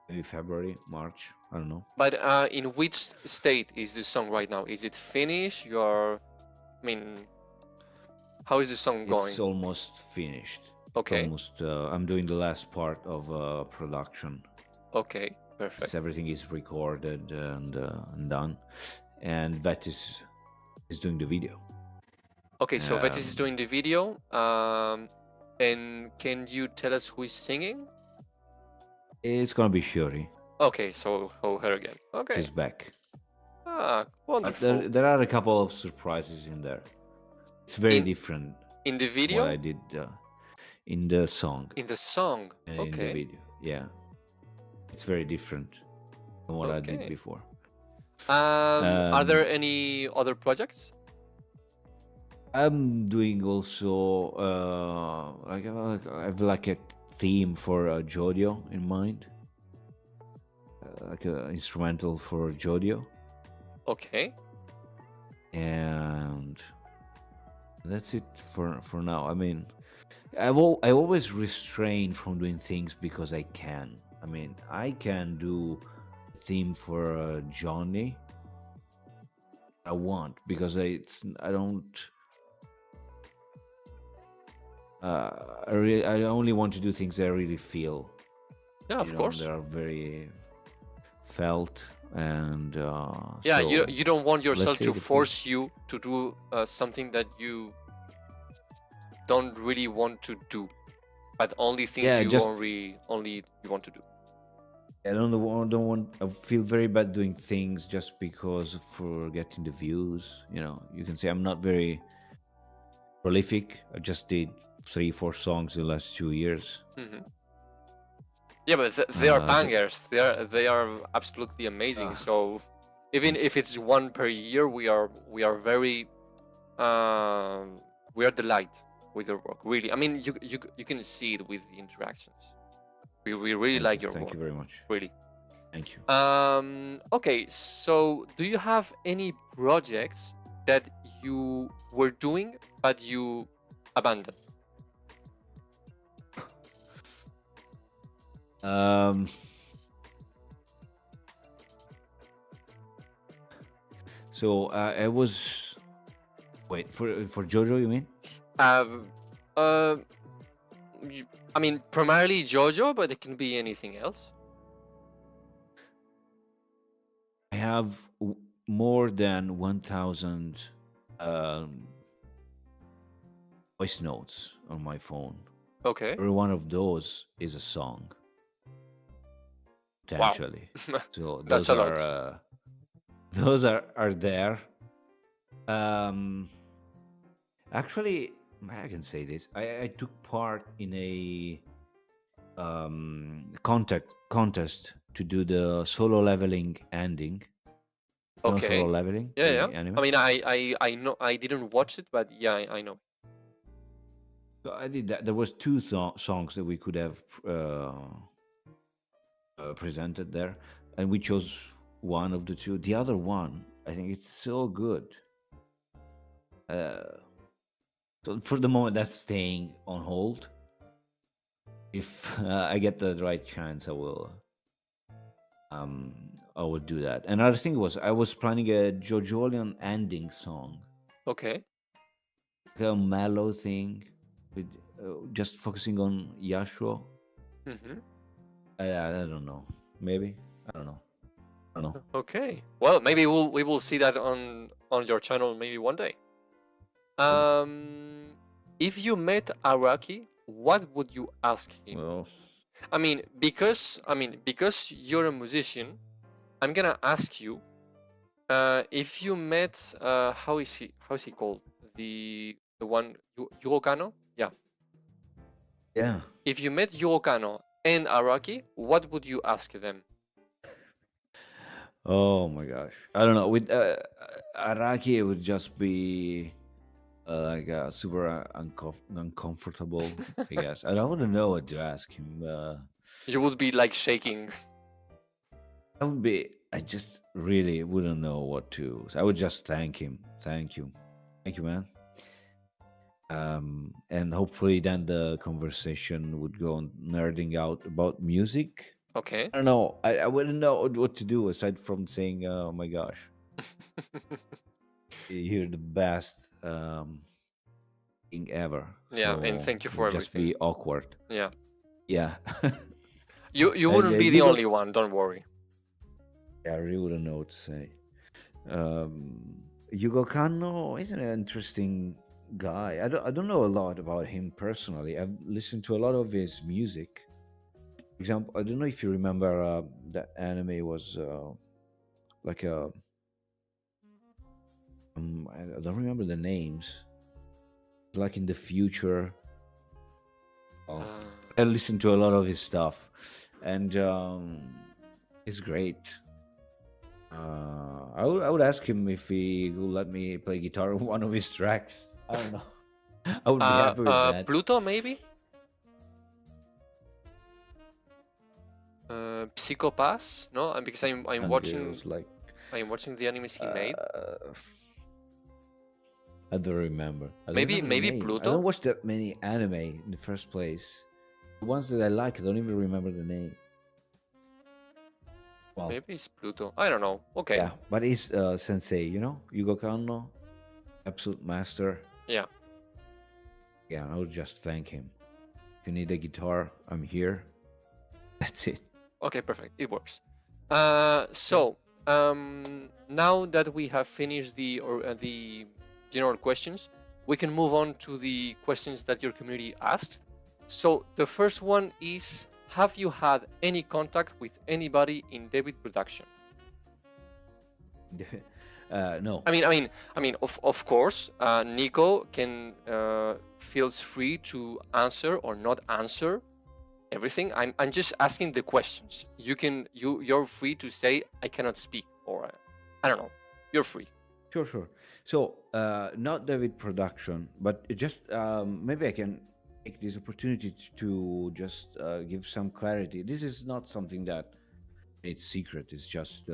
Speaker 2: Maybe February, March. I don't know.
Speaker 1: But in which state is the song right now? Is it finished? How is the song going?
Speaker 2: It's almost finished.
Speaker 1: Okay.
Speaker 2: Almost. I'm doing the last part of production.
Speaker 1: Okay, perfect.
Speaker 2: Everything is recorded and done, and Vetis is doing the video.
Speaker 1: Okay, so Vetis is doing the video. And can you tell us who is singing?
Speaker 2: It's gonna be Shuri.
Speaker 1: Okay, so her again. Okay.
Speaker 2: She's back.
Speaker 1: Wonderful.
Speaker 2: There are a couple of surprises in there. It's very different.
Speaker 1: In the video?
Speaker 2: What I did in the song.
Speaker 1: In the song.
Speaker 2: And
Speaker 1: okay.
Speaker 2: In the video, yeah. It's very different from what I did before.
Speaker 1: Are there any other projects?
Speaker 2: I'm doing also I have like a theme for JoJo in mind, like an instrumental for JoJo.
Speaker 1: Okay.
Speaker 2: And that's it for now. I mean, I always refrain from doing things because I can. I mean, I can do a theme for Johnny. I want because I only want to do things I really feel.
Speaker 1: Yeah, of course.
Speaker 2: They are very felt and
Speaker 1: yeah.
Speaker 2: So
Speaker 1: you don't want yourself to force you to do something that you don't really want to do, but only things only you want to do.
Speaker 2: I don't want. I feel very bad doing things just because for getting the views. You can say I'm not very prolific. I just did 3-4 songs in the last 2 years.
Speaker 1: Yeah, but they are bangers. They are absolutely amazing. So even if it's one per year, we are very we are delighted with your work. Really, I mean, you can see it with the interactions. We really like your work.
Speaker 2: Thank you very much.
Speaker 1: Really.
Speaker 2: Thank you.
Speaker 1: Okay, so do you have any projects that you were doing but you abandoned?
Speaker 2: So I was. Wait for JoJo, you mean?
Speaker 1: I mean, primarily JoJo, but it can be anything else.
Speaker 2: I have more than 1,000 voice notes on my phone.
Speaker 1: Okay.
Speaker 2: Every one of those is a song. Potentially.
Speaker 1: Wow.
Speaker 2: So
Speaker 1: That's a lot.
Speaker 2: Those are there. Actually, I can say this. I took part in a contest to do the solo leveling ending.
Speaker 1: Okay.
Speaker 2: Solo leveling.
Speaker 1: Yeah. Anime. I mean, I know. I didn't watch it, but yeah, I know.
Speaker 2: So I did that. There was 2 songs that we could have presented there, and we chose one of the 2. The other one, I think it's so good. So for the moment, that's staying on hold. If I get the right chance, I will do that. Another thing was I was planning a JoJolian ending song.
Speaker 1: Okay.
Speaker 2: A mellow thing, with just focusing on Yasuo. I don't know. Maybe I don't know.
Speaker 1: Okay. Well, maybe we will see that on your channel maybe one day. If you met Araki, what would you ask him?
Speaker 2: Well,
Speaker 1: I mean, because you're a musician, I'm gonna ask you, if you met how is he called? The one Yugokano? Yeah.
Speaker 2: Yeah.
Speaker 1: If you met Yugokano and Araki, what would you ask them?
Speaker 2: Oh my gosh, I don't know. With Araki, it would just be like super uncomfortable. I guess I don't know what to ask him.
Speaker 1: You would be like shaking.
Speaker 2: I would be. I just really wouldn't know what to. So I would just thank him. Thank you, man. And hopefully then the conversation would go on nerding out about music.
Speaker 1: Okay.
Speaker 2: I don't know. I wouldn't know what to do aside from saying, "Oh my gosh, you're the best thing ever."
Speaker 1: Yeah, and
Speaker 2: So
Speaker 1: thank you
Speaker 2: it
Speaker 1: for
Speaker 2: would just
Speaker 1: everything.
Speaker 2: be awkward.
Speaker 1: Yeah.
Speaker 2: Yeah.
Speaker 1: You
Speaker 2: And
Speaker 1: wouldn't be the
Speaker 2: you
Speaker 1: only
Speaker 2: go.
Speaker 1: one, don't worry.
Speaker 2: Yeah, I really wouldn't know what to say. Yugo Kanno is an interesting guy. I don't know a lot about him personally. I've listened to a lot of his music. For example, I don't know if you remember that anime was like a I don't remember the names. Like in the future. Oh,
Speaker 1: Uh,
Speaker 2: I listened to a lot of his stuff, and it's great. I would ask him if he would let me play guitar on one of his tracks. I don't know. I would be happy with that.
Speaker 1: Pluto maybe? Psychopass? No, because I'm
Speaker 2: And it
Speaker 1: watching
Speaker 2: was like
Speaker 1: I'm watching the animes he made.
Speaker 2: I don't remember. I don't
Speaker 1: Maybe
Speaker 2: remember the
Speaker 1: maybe
Speaker 2: name. I
Speaker 1: Pluto?
Speaker 2: don't watch that many anime in the first place. The ones that I like, I don't even remember the name. Well,
Speaker 1: Maybe it's Pluto. I don't know. Okay.
Speaker 2: yeah, but he's sensei, Yugo Kanno, absolute master.
Speaker 1: Yeah.
Speaker 2: Yeah, I would just thank him. If you need a guitar, I'm here. That's it.
Speaker 1: Okay, perfect. It works. So now that we have finished the general questions, we can move on to the questions that your community asked. So the first one is: have you had any contact with anybody in David production?
Speaker 2: No.
Speaker 1: I mean, of course, Nico can feels free to answer or not answer everything. I'm just asking the questions. You're free to say I cannot speak, or I don't know. You're free.
Speaker 2: Sure. So, not David production, but it just maybe I can take this opportunity to just give some clarity. This is not something that it's secret. It's just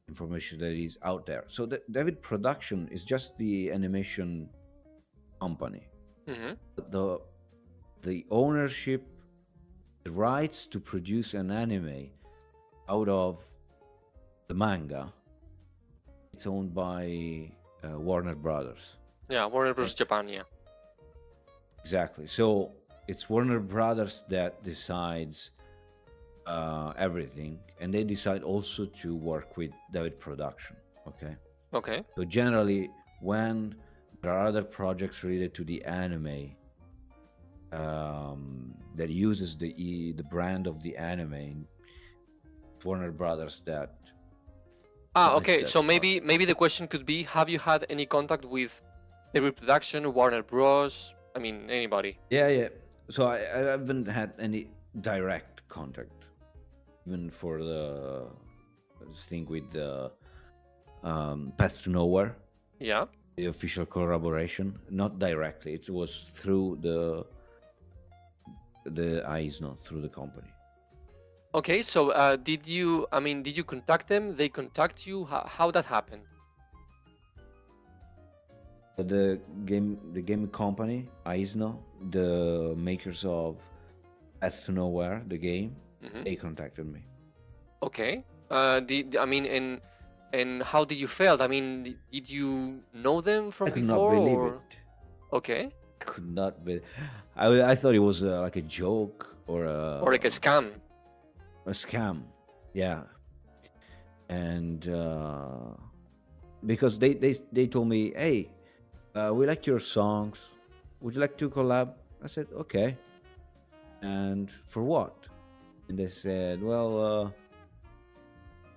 Speaker 2: information that is out there. So, the David production is just the animation company.
Speaker 1: Mm-hmm.
Speaker 2: The the ownership, the rights to produce an anime out of the manga, it's owned by Warner Brothers.
Speaker 1: Yeah, Warner Bros. Japan. Yeah.
Speaker 2: Exactly. So it's Warner Brothers that decides everything, and they decide also to work with David Production. Okay.
Speaker 1: Okay.
Speaker 2: So generally, when there are other projects related to the anime that uses the brand of the anime, Warner Brothers that.
Speaker 1: Okay. So maybe the question could be: have you had any contact with David Production, Warner Bros? I mean, anybody?
Speaker 2: Yeah. So I haven't had any direct contact, even for the thing with the Path to Nowhere.
Speaker 1: Yeah.
Speaker 2: The official collaboration, not directly. It was through the Aizno, through the company.
Speaker 1: Okay. So did you contact them? They contact you? How that happened?
Speaker 2: The game company Aizno, the makers of Path to Nowhere, the game, they contacted me.
Speaker 1: Okay. And how did you feel? I mean, did you know them from
Speaker 2: I could
Speaker 1: before?
Speaker 2: not believe
Speaker 1: or...
Speaker 2: it.
Speaker 1: Okay.
Speaker 2: I could not believe. I thought it was like a joke or
Speaker 1: like a scam.
Speaker 2: A scam, yeah. And because they told me, hey, we like your songs. Would you like to collab? I said, okay. And for what? And they said, well,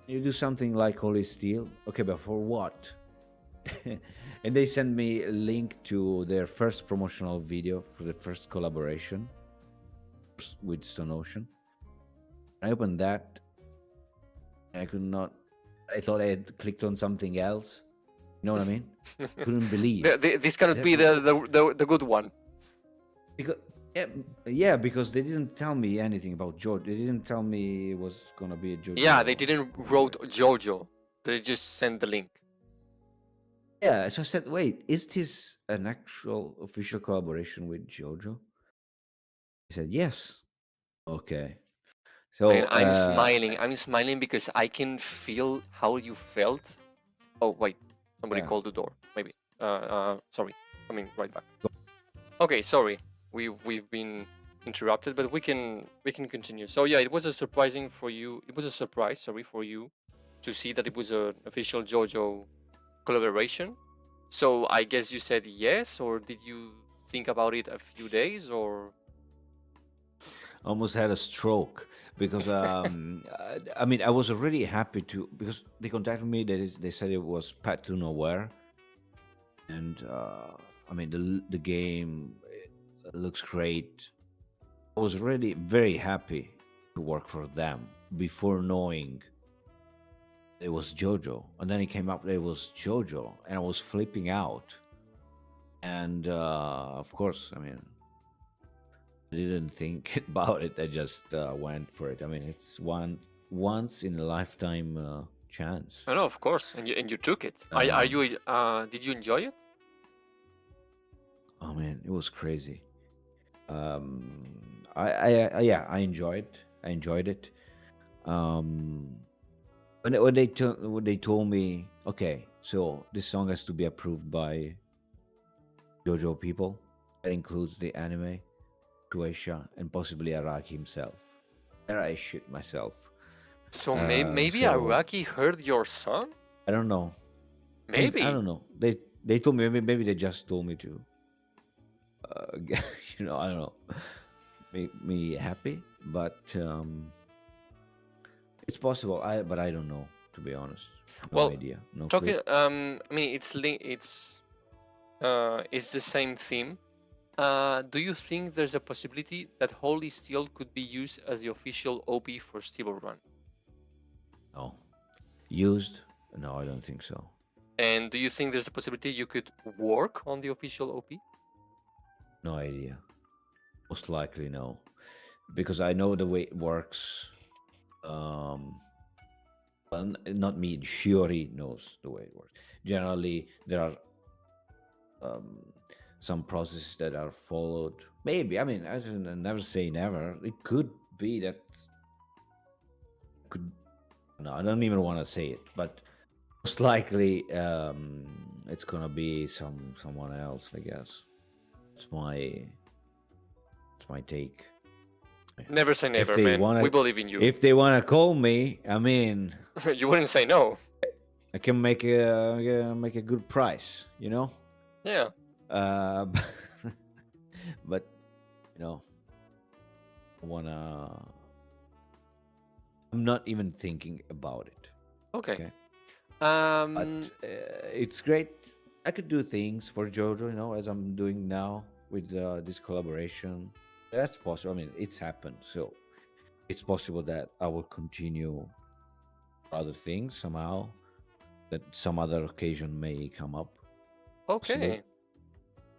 Speaker 2: you do something like Holy Steel. Okay, but for what? And they sent me a link to their first promotional video for the first collaboration with Stone Ocean. I opened that. I could not I thought I had clicked on something else. You know what I mean? Couldn't believe.
Speaker 1: This cannot be the good one.
Speaker 2: Because yeah, yeah, because they didn't tell me anything about JoJo. They didn't tell me it was gonna be a JoJo.
Speaker 1: Yeah, they didn't wrote JoJo. They just sent the link.
Speaker 2: Yeah, so I said, wait, is this an actual official collaboration with JoJo? He said, yes. Okay. So
Speaker 1: And I'm smiling. I'm smiling because I can feel how you felt. Oh wait, somebody
Speaker 2: Yeah.
Speaker 1: called the door. Maybe. Sorry, coming right back. Okay, sorry. We've been interrupted, but we can continue. So yeah, it was a surprising for you. It was a surprise, sorry, for you to see that it was an official JoJo collaboration. So I guess you said yes, or did you think about it a few days, or?
Speaker 2: almost had a stroke because I mean I was already happy to because they contacted me. They said it was Path to Nowhere, and I mean the game looks great. I was really very happy to work for them before knowing it was JoJo, and then it came up that it was JoJo, and I was flipping out. And of course, I mean, I didn't think about it. I just went for it. I mean, it's once in a lifetime chance.
Speaker 1: Oh, no, of course, and you took it. Are
Speaker 2: Um,
Speaker 1: you? Did you enjoy it?
Speaker 2: oh man, it was crazy. Yeah, I enjoyed it. Um, when they told me, okay, so this song has to be approved by JoJo people. That includes the anime, Shueisha, and possibly Araki himself. There I shit myself.
Speaker 1: So maybe
Speaker 2: So
Speaker 1: Araki heard your song.
Speaker 2: I don't know.
Speaker 1: Maybe.
Speaker 2: I don't know. They told me maybe they just told me to, I don't know, make me happy. But it's possible. But I don't know, to be honest. No
Speaker 1: Well,
Speaker 2: idea. No
Speaker 1: talking.
Speaker 2: clue.
Speaker 1: I mean, it's the same theme. Do you think there's a possibility that Holy Steel could be used as the official OP for Steel Run?
Speaker 2: No. Used? No, I don't think so.
Speaker 1: And do you think there's a possibility you could work on the official OP?
Speaker 2: No idea. Most likely no, because I know the way it works. Well, not me. Shiori knows the way it works. Generally, there are some processes that are followed. Maybe, I mean, I never say never. It could be that could. No, I don't even want to say it, but most likely it's gonna be someone else. I guess that's my take.
Speaker 1: Never say never,
Speaker 2: they
Speaker 1: man. We believe in you.
Speaker 2: If they wanna call me, I mean,
Speaker 1: You wouldn't say no.
Speaker 2: I can make a good price, you know.
Speaker 1: Yeah.
Speaker 2: But wanna. I'm not even thinking about it.
Speaker 1: Okay.
Speaker 2: But it's great. I could do things for JoJo, as I'm doing now with this collaboration. That's possible. I mean, it's happened, so it's possible that I will continue other things somehow. That some other occasion may come up.
Speaker 1: Okay.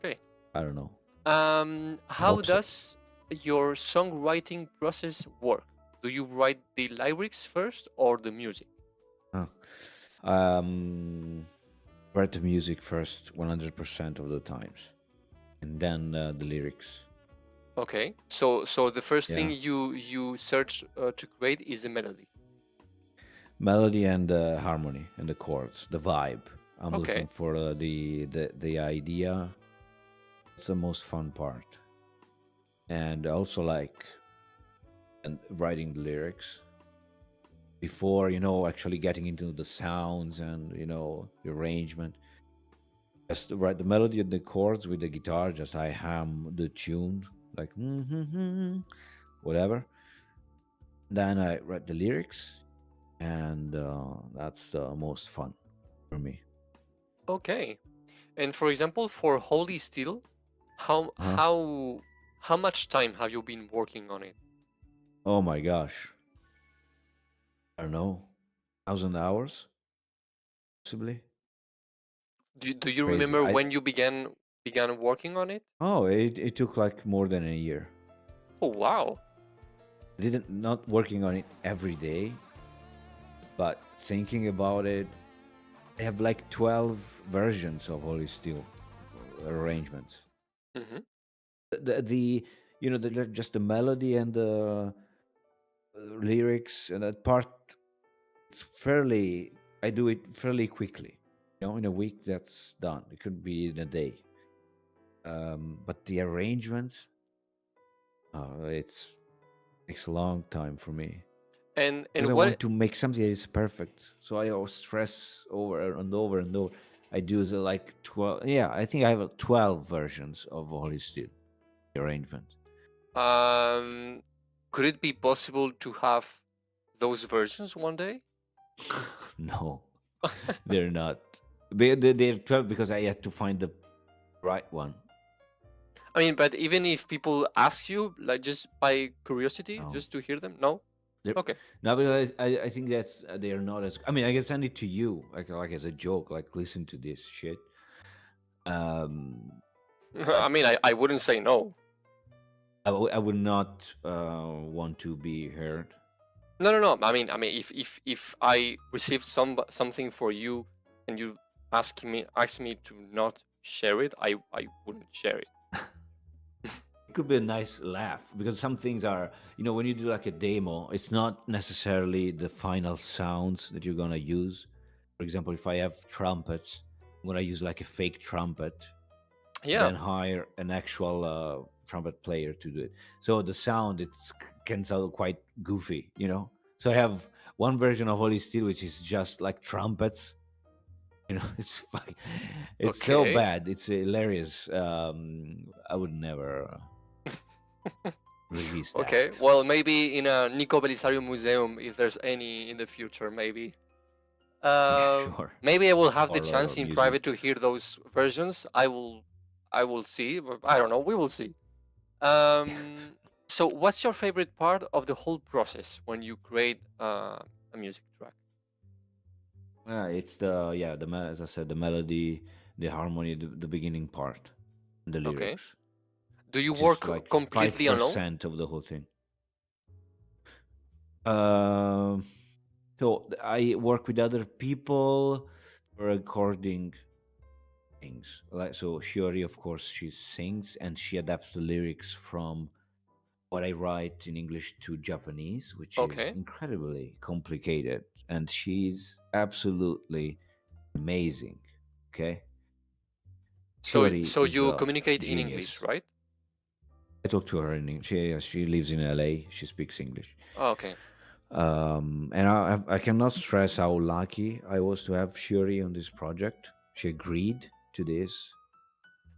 Speaker 1: Okay.
Speaker 2: I don't know.
Speaker 1: How does your songwriting process work? Do you write the lyrics first or the music?
Speaker 2: Write the music first 100% of the times, and then the lyrics.
Speaker 1: Okay. So the first thing you search to create is the melody.
Speaker 2: Melody and the harmony and the chords, the vibe. I'm
Speaker 1: Okay.
Speaker 2: looking for the idea. It's the most fun part, and also and writing the lyrics before actually getting into the sounds and the arrangement. Just write the melody and the chords with the guitar. Just I hum the tune like whatever. Then I write the lyrics, and that's the most fun for me.
Speaker 1: Okay. And for example, for Holy Steel, how much time have you been working on it?
Speaker 2: Oh my gosh, I don't know, 1,000 hours. possibly.
Speaker 1: Do you
Speaker 2: Crazy.
Speaker 1: remember when you began working on it?
Speaker 2: Oh, it took like more than a year.
Speaker 1: Oh wow.
Speaker 2: Didn't not working on it every day, but thinking about it, I have like 12 versions of Holy Steel arrangements.
Speaker 1: Hmm.
Speaker 2: The just the melody and the lyrics and that part, it's fairly, I do it fairly quickly. In a week that's done. It could be in a day. But the arrangements, it's takes a long time for me. Because
Speaker 1: And
Speaker 2: I
Speaker 1: what?
Speaker 2: want to make something that is perfect. So I always stress over and over and over. I do like 12. Yeah, I think I have 12 versions of Holy Steel arrangement.
Speaker 1: Um, could it be possible to have those versions one day?
Speaker 2: No, they're not. They're 12 because I had to find the right one.
Speaker 1: I mean, but even if people ask you, like just by curiosity,
Speaker 2: No.
Speaker 1: just to hear them, no?
Speaker 2: They're-
Speaker 1: Okay.
Speaker 2: No, because I think that's they are not as. I mean, I can send it to you like as a joke. Like, listen to this shit. Um,
Speaker 1: I mean, I wouldn't say no.
Speaker 2: I would not want to be heard.
Speaker 1: No. I mean, if I receive something for you and you ask me to not share it, I wouldn't share it.
Speaker 2: It could be a nice laugh because some things are, when you do like a demo, it's not necessarily the final sounds that you're gonna use. For example, if I have trumpets, I'm gonna use like a fake trumpet,
Speaker 1: Yeah.
Speaker 2: then hire an actual trumpet player to do it. So the sound can sound quite goofy. So I have one version of Holy Steel which is just like trumpets. It's so
Speaker 1: Okay.
Speaker 2: bad. It's hilarious. I would never release that.
Speaker 1: Okay. Well, maybe in a Nico Bellisario museum, if there's any in the future, maybe.
Speaker 2: Sure.
Speaker 1: Maybe I will have the
Speaker 2: Or
Speaker 1: chance in
Speaker 2: museum.
Speaker 1: private to hear those versions. I will see. But I don't know. We will see. So, what's your favorite part of the whole process when you create a music track?
Speaker 2: It's as I said, the melody, the harmony, the beginning part, and the
Speaker 1: Okay.
Speaker 2: lyrics.
Speaker 1: Do you
Speaker 2: Which is
Speaker 1: work
Speaker 2: like
Speaker 1: completely alone?
Speaker 2: 5% of the whole thing. Um, so I work with other people for recording things. Like, so Shiori, of course, she sings and she adapts the lyrics from what I write in English to Japanese, which is
Speaker 1: Okay.
Speaker 2: incredibly complicated. And she's absolutely amazing. Okay. Shiori
Speaker 1: So
Speaker 2: is
Speaker 1: you
Speaker 2: a
Speaker 1: communicate in English,
Speaker 2: genius.
Speaker 1: right?
Speaker 2: I talk to her in English. She lives in LA. She speaks English.
Speaker 1: Oh, okay.
Speaker 2: And I cannot stress how lucky I was to have Shiori on this project. She agreed to this.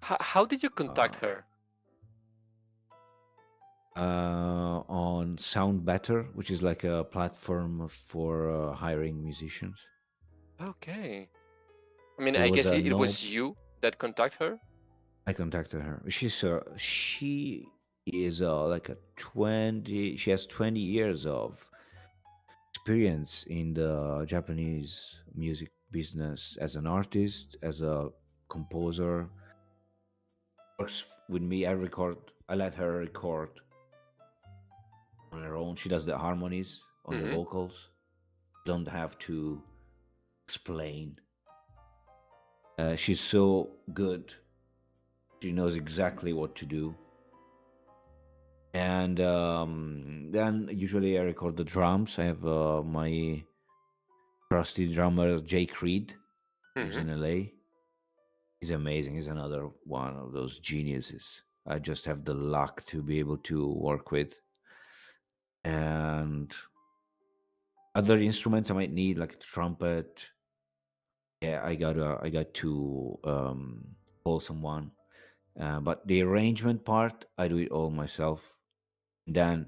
Speaker 1: How did you contact her?
Speaker 2: On Sound Better, which is like a platform for hiring musicians.
Speaker 1: Okay. I mean,
Speaker 2: There
Speaker 1: I
Speaker 2: was
Speaker 1: guess
Speaker 2: a
Speaker 1: it
Speaker 2: note.
Speaker 1: was you that contact her.
Speaker 2: I contacted her. She is like a 20. She has 20 years of experience in the Japanese music business as an artist, as a composer. Works with me. I let her record on her own. She does the harmonies on the
Speaker 1: Mm-hmm.
Speaker 2: vocals. Don't have to explain. She's so good. She knows exactly what to do. And then usually I record the drums. I have my trusty drummer Jake Reed, lives
Speaker 1: Mm-hmm.
Speaker 2: in LA. He's amazing. He's another one of those geniuses. I just have the luck to be able to work with. And other instruments I might need, like a trumpet. Yeah, I got to call someone. But the arrangement part, I do it all myself. Then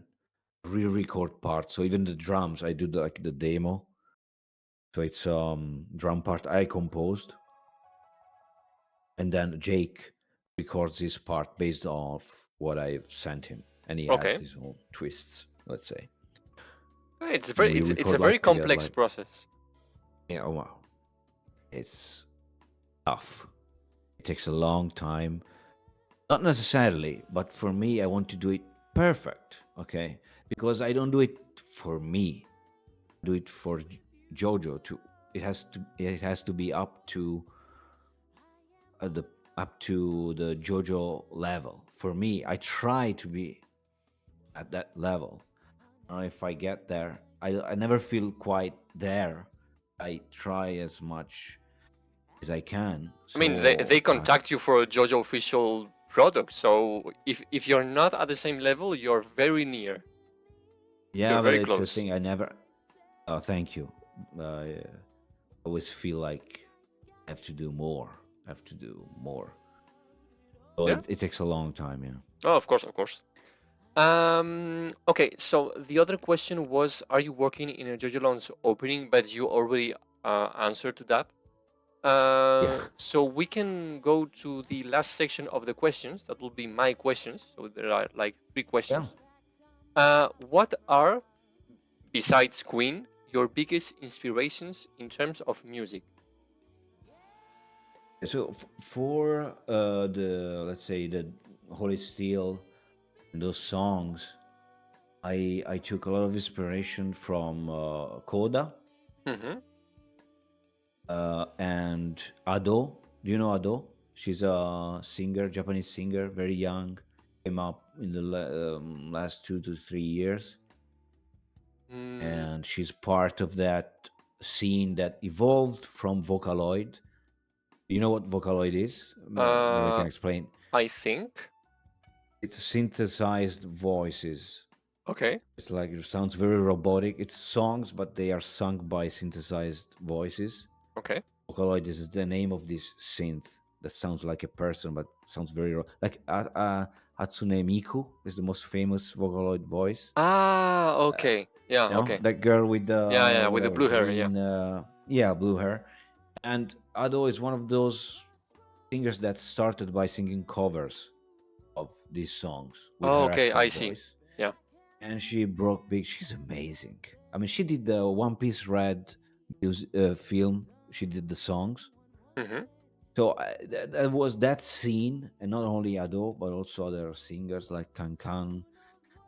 Speaker 2: re-record part. So even the drums, I do like the demo. So it's drum part I composed, and then Jake records his part based off what I've sent him, and he adds
Speaker 1: Okay.
Speaker 2: his own twists. Let's say.
Speaker 1: It's
Speaker 2: And
Speaker 1: very
Speaker 2: we
Speaker 1: it's a
Speaker 2: record
Speaker 1: very
Speaker 2: like together,
Speaker 1: complex
Speaker 2: like
Speaker 1: process.
Speaker 2: yeah, oh wow, it's tough. It takes a long time. Not necessarily, but for me, I want to do it perfect. Okay, because I don't do it for me. I do it for JoJo. It has to be the up to the JoJo level. For me, I try to be at that level. If I get there, I never feel quite there. I try as much as I can.
Speaker 1: I mean, they
Speaker 2: So
Speaker 1: contact you for a JoJo official product, so if you're not at the same level, you're very near.
Speaker 2: yeah,
Speaker 1: You're
Speaker 2: but
Speaker 1: very
Speaker 2: it's a
Speaker 1: close.
Speaker 2: thing I never. Oh, thank you. I always feel like I have to do more. I have to do more. So
Speaker 1: Yeah.
Speaker 2: it takes a long time. Yeah.
Speaker 1: Oh, of course, of course. Okay, so the other question was, are you working in a JoJo Launch opening? But you already answered to that.
Speaker 2: Yeah.
Speaker 1: So we can go to the last section of the questions. That will be my questions. So there are like 3
Speaker 2: Yeah.
Speaker 1: questions. What are, besides Queen, your biggest inspirations in terms of music?
Speaker 2: So for the, let's say, the Holy Steel and those songs, I took a lot of inspiration from Koda
Speaker 1: Mm-hmm.
Speaker 2: and Ado. Do you know Ado? She's a singer, Japanese singer, very young. Came up in the last 2 to 3 years, and she's part of that scene that evolved from Vocaloid. You know what Vocaloid is? Maybe I can explain.
Speaker 1: I think.
Speaker 2: It's synthesized voices.
Speaker 1: Okay.
Speaker 2: It's like it sounds very robotic. It's songs, but they are sung by synthesized voices.
Speaker 1: Okay.
Speaker 2: Vocaloid is the name of this synth that sounds like a person, but sounds very like Hatsune Miku is the most famous Vocaloid voice.
Speaker 1: Ah, okay. Yeah, okay.
Speaker 2: That girl with the
Speaker 1: Yeah, with the
Speaker 2: whatever
Speaker 1: blue hair, yeah.
Speaker 2: green, blue hair. And Ado is one of those singers that started by singing covers of these songs with
Speaker 1: Oh,
Speaker 2: her
Speaker 1: okay,
Speaker 2: actual
Speaker 1: I see.
Speaker 2: voice.
Speaker 1: Yeah.
Speaker 2: And she broke big. She's amazing. I mean, she did the One Piece Red film. She did the songs.
Speaker 1: Mm-hmm.
Speaker 2: So that was that scene, and not only Ado, but also other singers like Kankan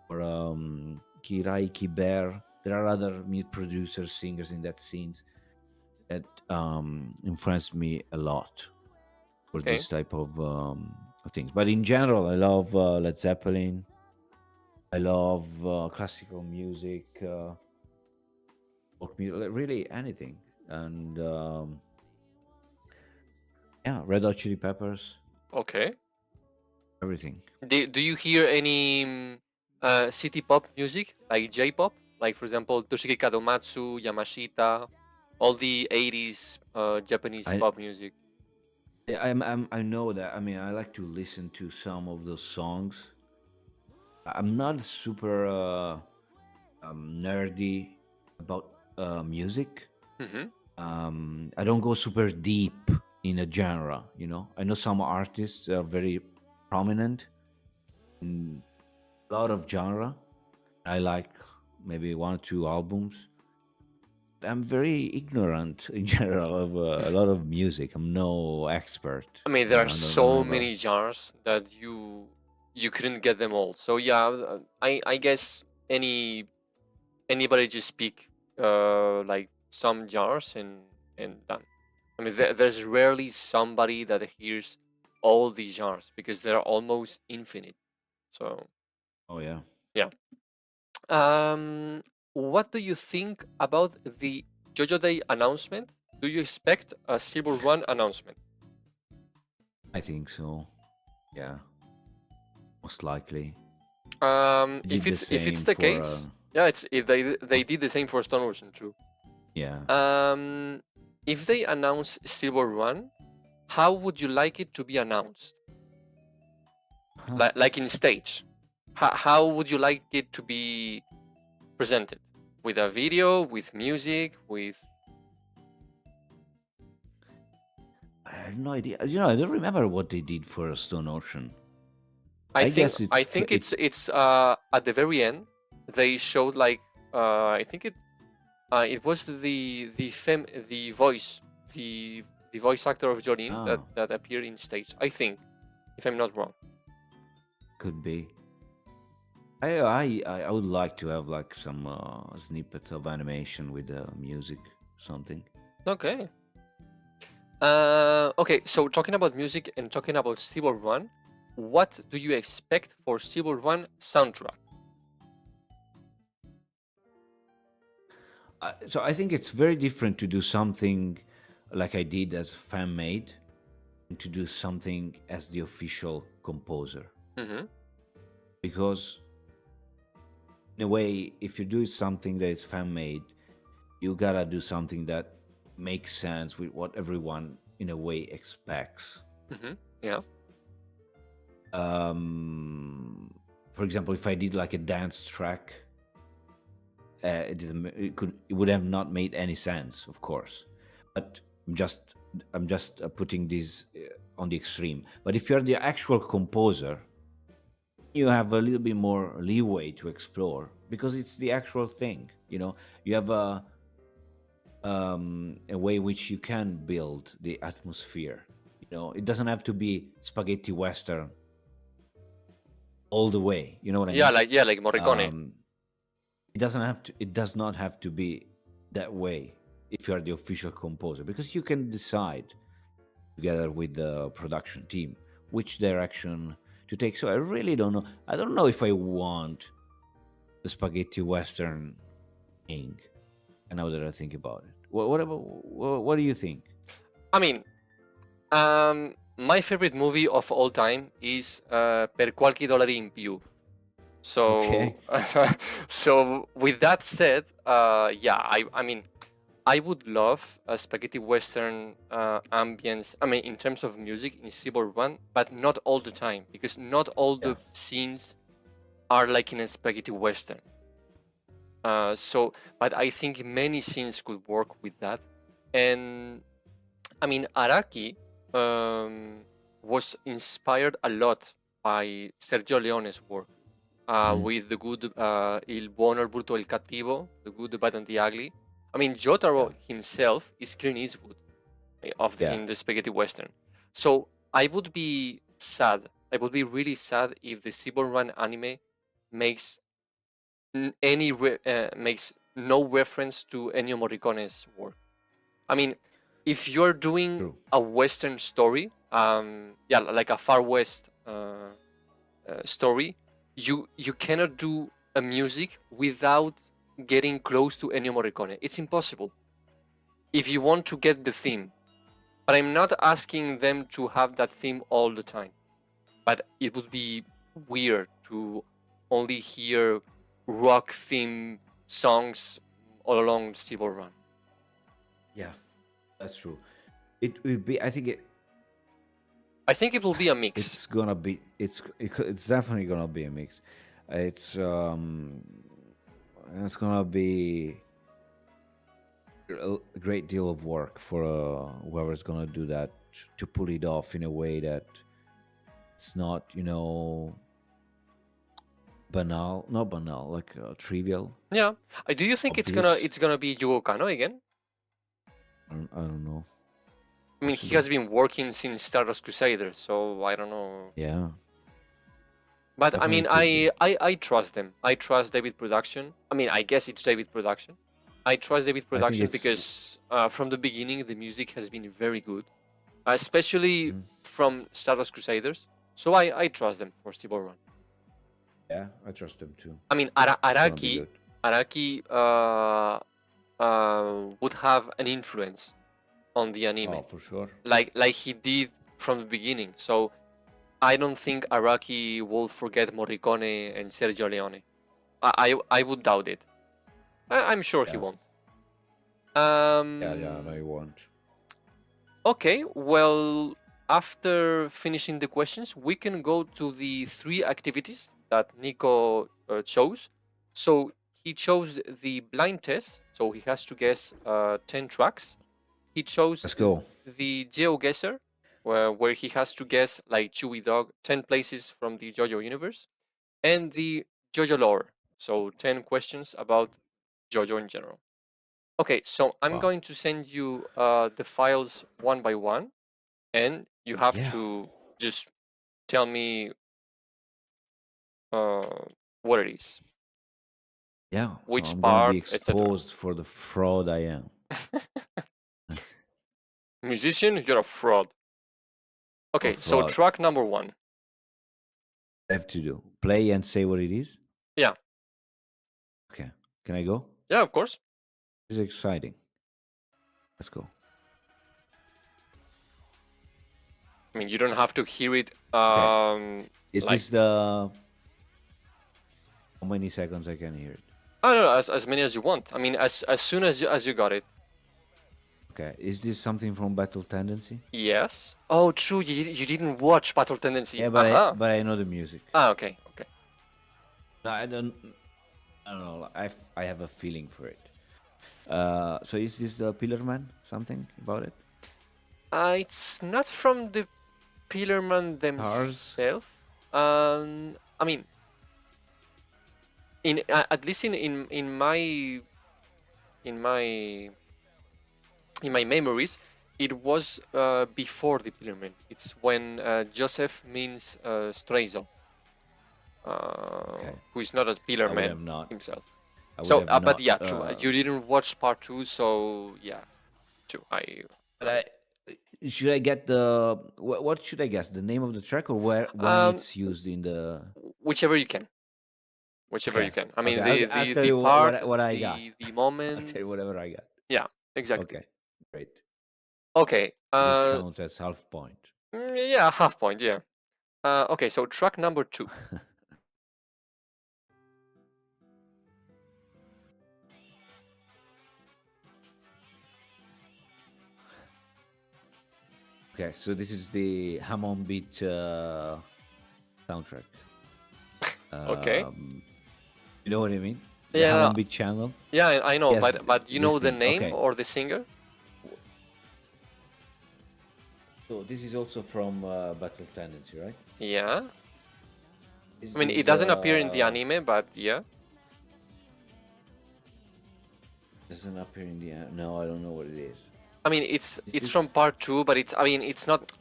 Speaker 2: or Kirai Kiber. There are other producers, singers in that scenes that influenced me a lot for
Speaker 1: Okay.
Speaker 2: this type of things. But in general, I love Led Zeppelin. I love classical music, folk music, really anything. And Red Hot Chili Peppers,
Speaker 1: Okay.
Speaker 2: everything.
Speaker 1: Do you hear any city pop music, like J-pop? Like, for example, Toshiki Kadomatsu, Yamashita, all the 80s Japanese
Speaker 2: I
Speaker 1: pop music.
Speaker 2: I know that. I mean, I like to listen to some of those songs. I'm not super nerdy about music.
Speaker 1: Mm-hmm.
Speaker 2: I don't go super deep in a genre. I know some artists are very prominent in a lot of genre. I like maybe 1 or 2 albums. I'm very ignorant in general of a lot of music. I'm no expert.
Speaker 1: I mean, there are
Speaker 2: I don't
Speaker 1: so
Speaker 2: have a.
Speaker 1: many genres that you couldn't get them all. So yeah, I guess anybody just speak like some genres and done. I mean, there's rarely somebody that hears all these genres because they're almost infinite. So
Speaker 2: Oh yeah.
Speaker 1: yeah. What do you think about the JoJo Day announcement? Do you expect a Silver One announcement?
Speaker 2: I think so. Yeah. Most likely.
Speaker 1: If
Speaker 2: Did the
Speaker 1: it's
Speaker 2: same
Speaker 1: the
Speaker 2: for
Speaker 1: case, yeah, they did the same for Stone Ocean too.
Speaker 2: yeah.
Speaker 1: If they announce Silver One, how would you like it to be announced?
Speaker 2: Huh.
Speaker 1: Like in stage, how would you like it to be presented? With a video, with music, with
Speaker 2: I have no idea. I don't remember what they did for Stone Ocean.
Speaker 1: I
Speaker 2: guess
Speaker 1: think it's at the very end they showed like I think it was the voice, the the voice actor of Jolene
Speaker 2: Oh,
Speaker 1: that appeared in stage. I think, if I'm not wrong.
Speaker 2: could be. I would like to have like some snippets of animation with the music, something.
Speaker 1: Okay. Okay. So talking about music and talking about Civil Run, what do you expect for Civil Run soundtrack?
Speaker 2: So I think it's very different to do something like I did as fan made, and to do something as the official composer.
Speaker 1: Mm-hmm.
Speaker 2: Because in a way, if you do something that is fan made, you gotta do something that makes sense with what everyone in a way expects.
Speaker 1: Mm-hmm. Yeah.
Speaker 2: For example, if I did like a dance track, it would have not made any sense, of course. But I'm just putting this on the extreme. But if you're the actual composer, you have a little bit more leeway to explore because it's the actual thing. You have a way which you can build the atmosphere. It doesn't have to be spaghetti western all the way. You know what I
Speaker 1: Yeah,
Speaker 2: mean?
Speaker 1: like Morricone.
Speaker 2: It does not have to be that way if you are the official composer, because you can decide together with the production team which direction to take. So I really don't know. I don't know if I want the spaghetti western thing. Now that I think about it, what do you think?
Speaker 1: I mean, my favorite movie of all time is Per qualche dollaro in più. So,
Speaker 2: Okay.
Speaker 1: so with that said, yeah, I mean, I would love a spaghetti western ambience. I mean, in terms of music in Civil Run, but not all the time, because not all
Speaker 2: Yeah.
Speaker 1: the scenes are like in a spaghetti western. But I think many scenes could work with that. And I mean, Araki was inspired a lot by Sergio Leone's work, with the good, Il buono, il brutto, il cattivo, the good, the bad, and the ugly. I mean, Jotaro himself is Clint Eastwood in the spaghetti western. So I would be sad. I would be really sad if the Civil Run anime makes makes no reference to Ennio Morricone's work. I mean, if you're doing
Speaker 2: True.
Speaker 1: a Western story, like a Far West story, you cannot do a music without getting close to Ennio Morricone. It's impossible. If you want to get the theme, but I'm not asking them to have that theme all the time. But it would be weird to only hear rock theme songs all along Civil Run.
Speaker 2: Yeah, that's true. It would be. I think
Speaker 1: it will be a mix.
Speaker 2: it's gonna be. It's definitely gonna be a mix. It's gonna be a great deal of work for whoever's gonna do that to pull it off in a way that it's not, banal, not banal, like trivial.
Speaker 1: Yeah. Do you think
Speaker 2: Obvious.
Speaker 1: it's gonna be Yugo Kano again?
Speaker 2: I don't know.
Speaker 1: I mean, he has been working since Stardust Crusader, so I don't know.
Speaker 2: Yeah.
Speaker 1: But I mean,
Speaker 2: Definitely could be.
Speaker 1: I trust them. I trust David Production. I mean, I guess it's David Production. I trust David
Speaker 2: I think
Speaker 1: Production
Speaker 2: it's
Speaker 1: because from the beginning the music has been very good, especially from Stardust Crusaders. So I trust them for Civil Run.
Speaker 2: Yeah, I trust them too.
Speaker 1: I mean,
Speaker 2: It's gonna be
Speaker 1: Araki would have an influence on the anime,
Speaker 2: Oh, for sure.
Speaker 1: like he did from the beginning. So I don't think Araki will forget Morricone and Sergio Leone. I would doubt it. I'm sure he
Speaker 2: Yeah.
Speaker 1: won't.
Speaker 2: Yeah, no, you won't.
Speaker 1: Okay, well, after finishing the questions, we can go to the 3 activities that Nico chose. So he chose the blind test, so he has to guess 10 tracks. He chose
Speaker 2: Let's go.
Speaker 1: the Geoguesser, where he has to guess, like Chewy Dog, 10 places from the JoJo universe, and the JoJo lore, so 10 questions about JoJo in general. Okay, so I'm
Speaker 2: Wow.
Speaker 1: going to send you the files one by one, and you have
Speaker 2: Yeah.
Speaker 1: to just tell me uh, what it is,
Speaker 2: Yeah. So
Speaker 1: which
Speaker 2: I'm gonna be
Speaker 1: part, etc.
Speaker 2: exposed for the fraud I am.
Speaker 1: Musician, you're a fraud.
Speaker 2: For
Speaker 1: Okay, so
Speaker 2: fraud.
Speaker 1: track number one.
Speaker 2: I have to do play and say what it is.
Speaker 1: Yeah,
Speaker 2: Okay. Can I go?
Speaker 1: yeah, of course.
Speaker 2: This is exciting. Let's go.
Speaker 1: I mean, you don't have to hear it.
Speaker 2: Okay. Is
Speaker 1: Like,
Speaker 2: this the how many seconds I can hear it?
Speaker 1: I don't know, as many as you want. I mean, as soon as you got it.
Speaker 2: Okay. Is this something from Battle Tendency?
Speaker 1: Yes. Oh, true. You didn't watch Battle Tendency.
Speaker 2: Yeah,
Speaker 1: Uh-huh.
Speaker 2: but I know the music.
Speaker 1: Ah, okay, okay.
Speaker 2: No, I don't know. I have a feeling for it. So is this the Pillar Man? Something about it?
Speaker 1: It's not from the Pillarman
Speaker 2: Cars?
Speaker 1: themselves. I mean, in at least in my in my in my memories, it was before the Pillarman. It's when Joseph means Straizo,
Speaker 2: Okay.
Speaker 1: who is not a
Speaker 2: I would
Speaker 1: Pillarman
Speaker 2: have not.
Speaker 1: himself.
Speaker 2: I would
Speaker 1: So,
Speaker 2: have
Speaker 1: but
Speaker 2: not.
Speaker 1: yeah, true. You didn't watch part two, so yeah, true.
Speaker 2: But should I get the what should I guess? The name of the track or where when
Speaker 1: um,
Speaker 2: it's used in the?
Speaker 1: whichever you can, whichever you
Speaker 2: Okay.
Speaker 1: can. I
Speaker 2: Okay.
Speaker 1: mean,
Speaker 2: I'll tell
Speaker 1: the
Speaker 2: you
Speaker 1: part,
Speaker 2: what I got.
Speaker 1: the
Speaker 2: I'll
Speaker 1: moment.
Speaker 2: tell you whatever I got.
Speaker 1: Yeah, exactly.
Speaker 2: Okay. Great.
Speaker 1: Okay.
Speaker 2: This counts as half point.
Speaker 1: Yeah, half point. Yeah. Okay. So track number two.
Speaker 2: Okay. So this is the Hammond Beat soundtrack.
Speaker 1: Okay.
Speaker 2: You know what I mean? The
Speaker 1: Yeah.
Speaker 2: Hammond
Speaker 1: No,
Speaker 2: Beat channel.
Speaker 1: yeah, I know,
Speaker 2: Yes,
Speaker 1: but you know the
Speaker 2: thing.
Speaker 1: name
Speaker 2: Okay.
Speaker 1: or the singer?
Speaker 2: So this is also from Battle Tendency, right?
Speaker 1: Yeah.
Speaker 2: Is
Speaker 1: I mean,
Speaker 2: this,
Speaker 1: it doesn't appear in the anime, but yeah.
Speaker 2: doesn't appear in the no, I don't know what it is.
Speaker 1: I mean, it's from part two, but it's, I mean, it's not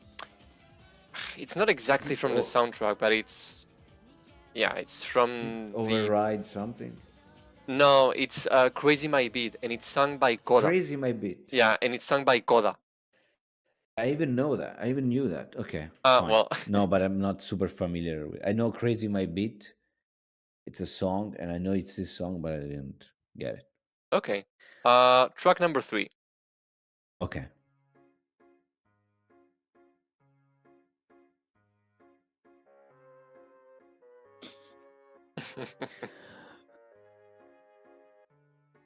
Speaker 1: exactly from the soundtrack, but it's, yeah, it's from
Speaker 2: Override something.
Speaker 1: No, it's Crazy My Beat, and it's sung by Koda.
Speaker 2: Crazy My Beat.
Speaker 1: Yeah, and it's sung by Koda.
Speaker 2: I even know that. I even knew that. Okay.
Speaker 1: Well,
Speaker 2: no, but I'm not super familiar with. I know Crazy My Beat. It's a song, and I know it's this song, but I didn't get it.
Speaker 1: okay. Track number three.
Speaker 2: Okay.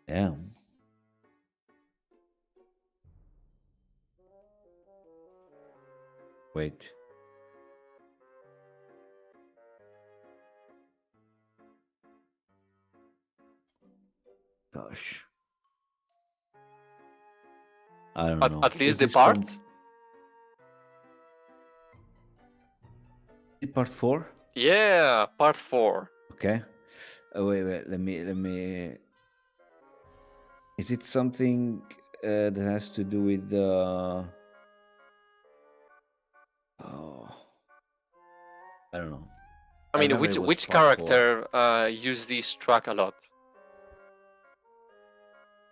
Speaker 2: Yeah. Wait. Gosh. I don't know.
Speaker 1: At least
Speaker 2: Is
Speaker 1: the
Speaker 2: this
Speaker 1: part.
Speaker 2: Part 4?
Speaker 1: Yeah, part 4.
Speaker 2: Okay. Wait. Let me. Is it something that has to do with the? Oh, I don't know.
Speaker 1: I mean,
Speaker 2: remember it was
Speaker 1: which
Speaker 2: part 4.
Speaker 1: character used this track a lot?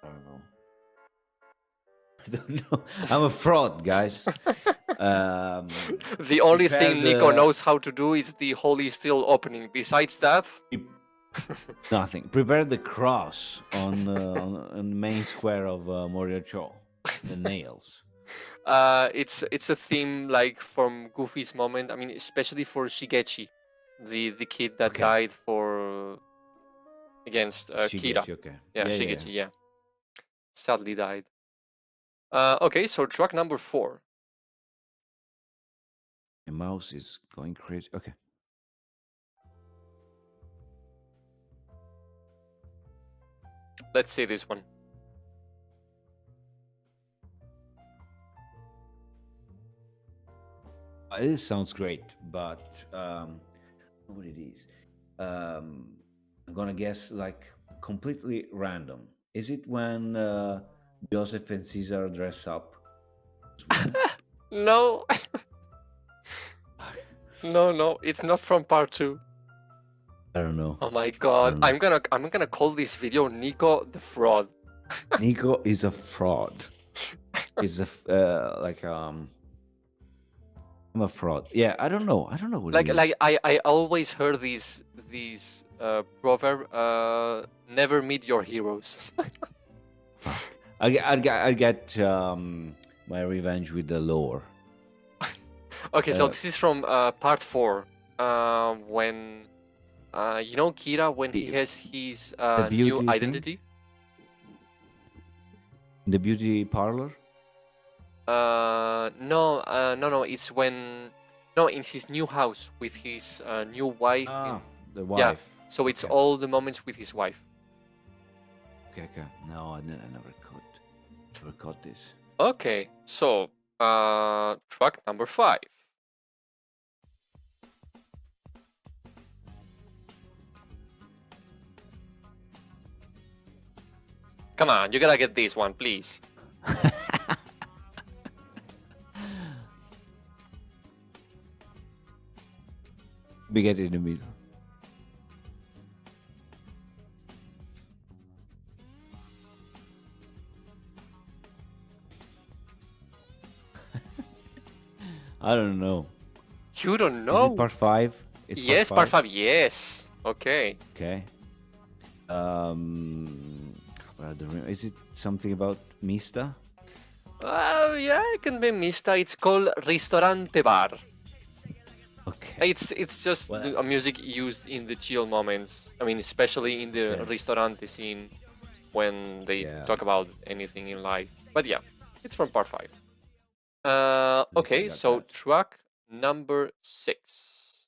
Speaker 2: I don't know. I don't know. I'm a fraud, guys.
Speaker 1: The only thing Nico knows how to do is the Holy Steel opening. Besides that,
Speaker 2: nothing. Prepare the cross on the main square of Morioh. The nails.
Speaker 1: it's a theme like from Goofy's moment. I mean, especially for Shigechi, the kid that died for against Kira.
Speaker 2: Okay.
Speaker 1: Yeah, Shigechi. Yeah, sadly died. Okay, so track number 4.
Speaker 2: The mouse is going crazy. Okay.
Speaker 1: Let's see this one.
Speaker 2: This sounds great, but what it is? I'm gonna guess like completely random. Is it when Joseph and Caesar dress up as women?
Speaker 1: No, no, it's not from part 2.
Speaker 2: I don't know.
Speaker 1: Oh my god,
Speaker 2: I don't know.
Speaker 1: I'm gonna call this video Nico the fraud.
Speaker 2: Nico is a fraud. He's I'm a fraud. Yeah, I don't know. I don't know what
Speaker 1: Like
Speaker 2: it is.
Speaker 1: I always heard these proverb, never meet your heroes.
Speaker 2: I get my revenge with the lore.
Speaker 1: Okay, so this is from part 4, when you know Kira, when he has his new
Speaker 2: beauty thing?
Speaker 1: identity.
Speaker 2: The beauty parlor.
Speaker 1: No, it's when in his new house with his new wife.
Speaker 2: The wife.
Speaker 1: Yeah, so it's
Speaker 2: Okay.
Speaker 1: all the moments with his wife.
Speaker 2: Okay. No, I never caught this.
Speaker 1: Okay, so track number 5. Come on, you gotta get this one, please.
Speaker 2: We get in the middle. I don't know.
Speaker 1: You don't
Speaker 2: Is
Speaker 1: know?
Speaker 2: it part 5? It's
Speaker 1: Yes, part 5. Yes. Okay.
Speaker 2: Okay. Well, is it something about Mista?
Speaker 1: Yeah, it can be Mista. It's called Ristorante Bar.
Speaker 2: Okay.
Speaker 1: It's just
Speaker 2: Well,
Speaker 1: a music used in the chill moments. I mean, especially in the
Speaker 2: Yeah.
Speaker 1: Ristorante scene when they
Speaker 2: Yeah.
Speaker 1: talk about anything in life. But yeah, it's from part 5. Okay,
Speaker 2: got
Speaker 1: so
Speaker 2: that.
Speaker 1: track number 6.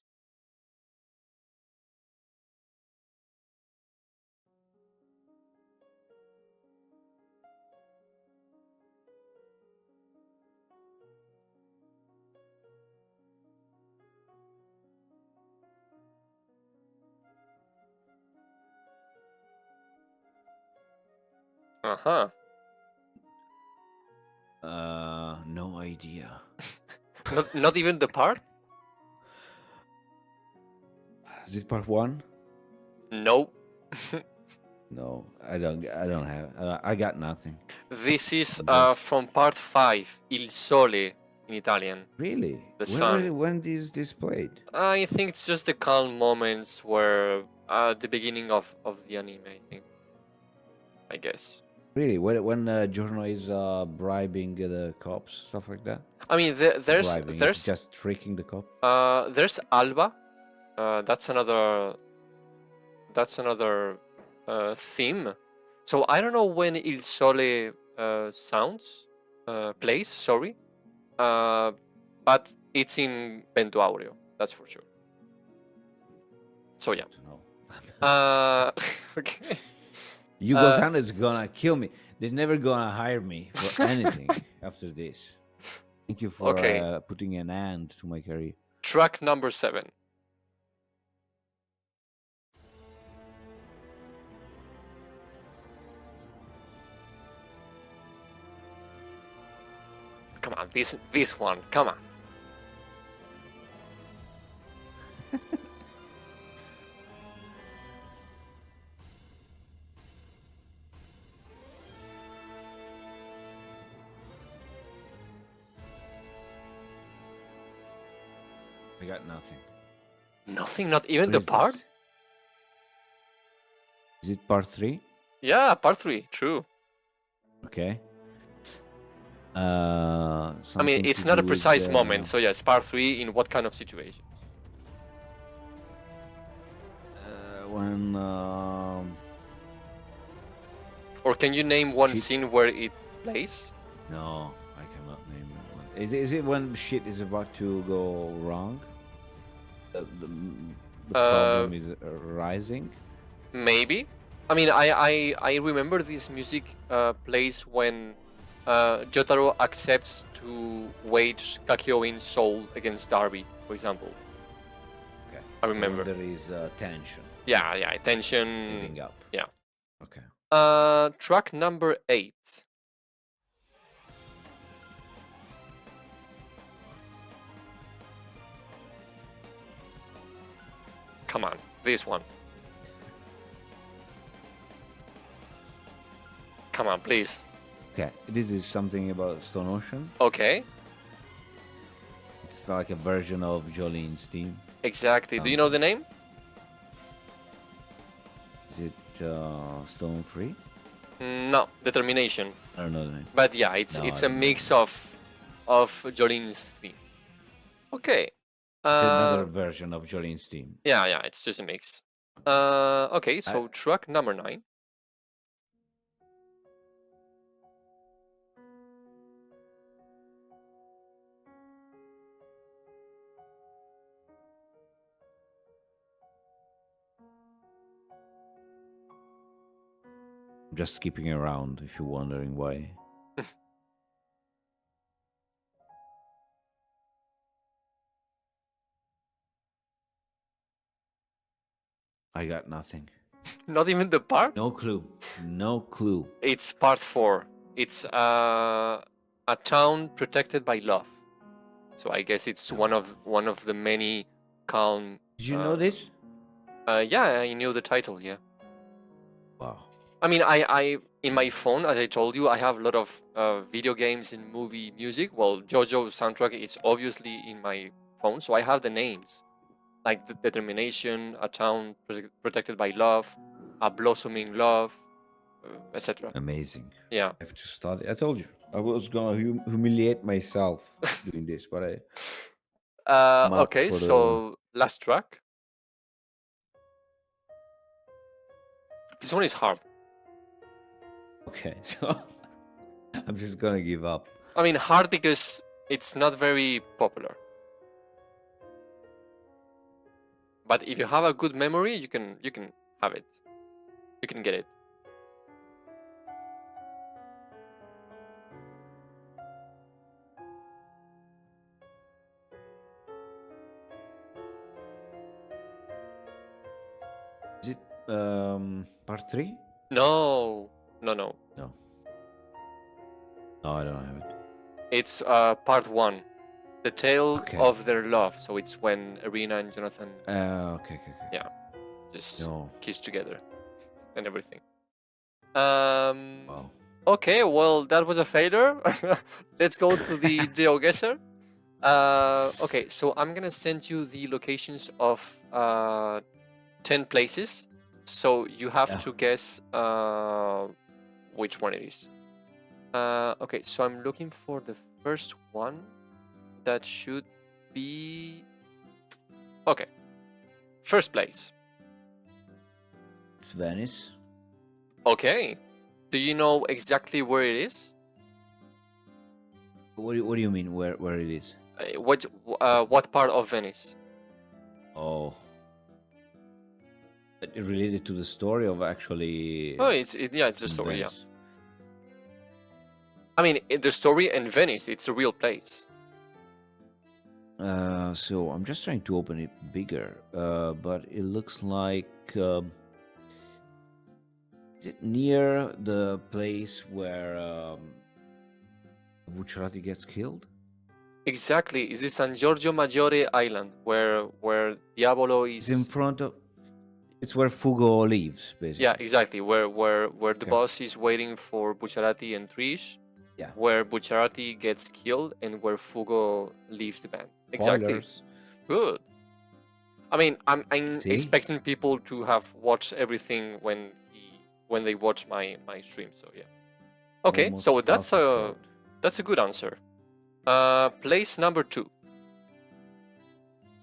Speaker 1: Uh-huh.
Speaker 2: No idea.
Speaker 1: Not even the part?
Speaker 2: Is it part 1?
Speaker 1: Nope.
Speaker 2: No, I don't have. I got nothing.
Speaker 1: This is
Speaker 2: Just-
Speaker 1: from part 5, Il Sole in Italian.
Speaker 2: Really?
Speaker 1: The sun.
Speaker 2: When is this played?
Speaker 1: I think it's just the calm moments where the beginning of the anime, I think. I guess.
Speaker 2: Really? When Giorno is bribing the cops, stuff like that?
Speaker 1: I mean,
Speaker 2: Bribing. He's
Speaker 1: there's
Speaker 2: just tricking the cop.
Speaker 1: there's Alba. That's another theme. So I don't know when Il Sole plays. Sorry, but it's in Vento Aureo. That's for sure. So yeah.
Speaker 2: No.
Speaker 1: Okay.
Speaker 2: Yugo Kano is gonna kill me. They're never gonna hire me for anything after this. Thank you for putting an end to my career.
Speaker 1: Track number 7. Come on, this one. Come on.
Speaker 2: I got nothing.
Speaker 1: Nothing, not even
Speaker 2: What
Speaker 1: the
Speaker 2: is
Speaker 1: part?
Speaker 2: this? Is it part 3?
Speaker 1: Yeah, part 3, true.
Speaker 2: Okay.
Speaker 1: I mean, it's not a precise moment, so yeah, it's part 3 in what kind of situation?
Speaker 2: When
Speaker 1: Or can you name one
Speaker 2: Shit.
Speaker 1: scene where it plays?
Speaker 2: no, I cannot name that one. Is it when shit is about to go wrong? The problem is rising.
Speaker 1: Maybe. I mean, I remember this music plays when Jotaro accepts to wage Kakyoin's soul against Darby, for example.
Speaker 2: Okay.
Speaker 1: I remember.
Speaker 2: So there is tension
Speaker 1: Yeah, tension.
Speaker 2: building up.
Speaker 1: Yeah.
Speaker 2: Okay.
Speaker 1: Track number 8. Come on, this one. Come on, please.
Speaker 2: Okay, this is something about Stone Ocean.
Speaker 1: Okay.
Speaker 2: It's like a version of Jolene's theme.
Speaker 1: Exactly. Do you know the name?
Speaker 2: Is it Stone Free?
Speaker 1: No, Determination.
Speaker 2: I don't know the name.
Speaker 1: But yeah, it's a mix of Jolene's theme. Okay.
Speaker 2: It's another version of Jolene's theme.
Speaker 1: Yeah, it's just a mix. Okay, so track number 9.
Speaker 2: I'm just skipping around if you're wondering why. I got nothing.
Speaker 1: Not even the part?
Speaker 2: No clue. No clue.
Speaker 1: It's part 4. It's a town protected by love. So I guess it's one of the many calm.
Speaker 2: Did you know this?
Speaker 1: Yeah, I knew the title. Yeah.
Speaker 2: Wow.
Speaker 1: I mean, I in my phone, as I told you, I have a lot of video games and movie music. Well, JoJo soundtrack is obviously in my phone, so I have the names, like the Determination, a town protected by love, a blossoming love, etc.
Speaker 2: Amazing.
Speaker 1: Yeah.
Speaker 2: I have to start. I told you I was gonna humiliate myself doing this, but
Speaker 1: okay, so last track. This one is hard.
Speaker 2: Okay, so I'm just gonna give up.
Speaker 1: I mean, hard because it's not very popular. But if you have a good memory, you can have it. You can get it.
Speaker 2: Is it part 3?
Speaker 1: No.
Speaker 2: No, I don't have it.
Speaker 1: It's part 1. The tale of their love. So it's when Irina and Jonathan
Speaker 2: Okay.
Speaker 1: Yeah. Just kiss together and everything. Wow. Okay, well that was a failure. Let's go to the Geoguesser. Okay, so I'm gonna send you the locations of 10 places. So you have to guess which one it is. Okay, so I'm looking for the first one. That should be... Okay. First place.
Speaker 2: It's Venice.
Speaker 1: Okay. Do you know exactly where it is?
Speaker 2: What do you mean where it is?
Speaker 1: What part of Venice?
Speaker 2: Oh. Related to the story of actually...
Speaker 1: Oh, it's the story, Venice. Yeah. I mean, the story in Venice, it's a real place.
Speaker 2: So I'm just trying to open it bigger, but it looks like... is it near the place where Bucciarati gets killed?
Speaker 1: Exactly. Is this San Giorgio Maggiore Island, where Diavolo is...
Speaker 2: It's in front of... It's where Fugo lives, basically.
Speaker 1: Yeah, exactly. Where the boss is waiting for Bucciarati and Trish.
Speaker 2: Yeah.
Speaker 1: Where Bucciarati gets killed and where Fugo leaves the band. Exactly.
Speaker 2: Spoilers.
Speaker 1: Good. I mean, I'm expecting people to have watched everything when they watch my stream. So yeah. Okay, almost so that's a good answer. Place number 2.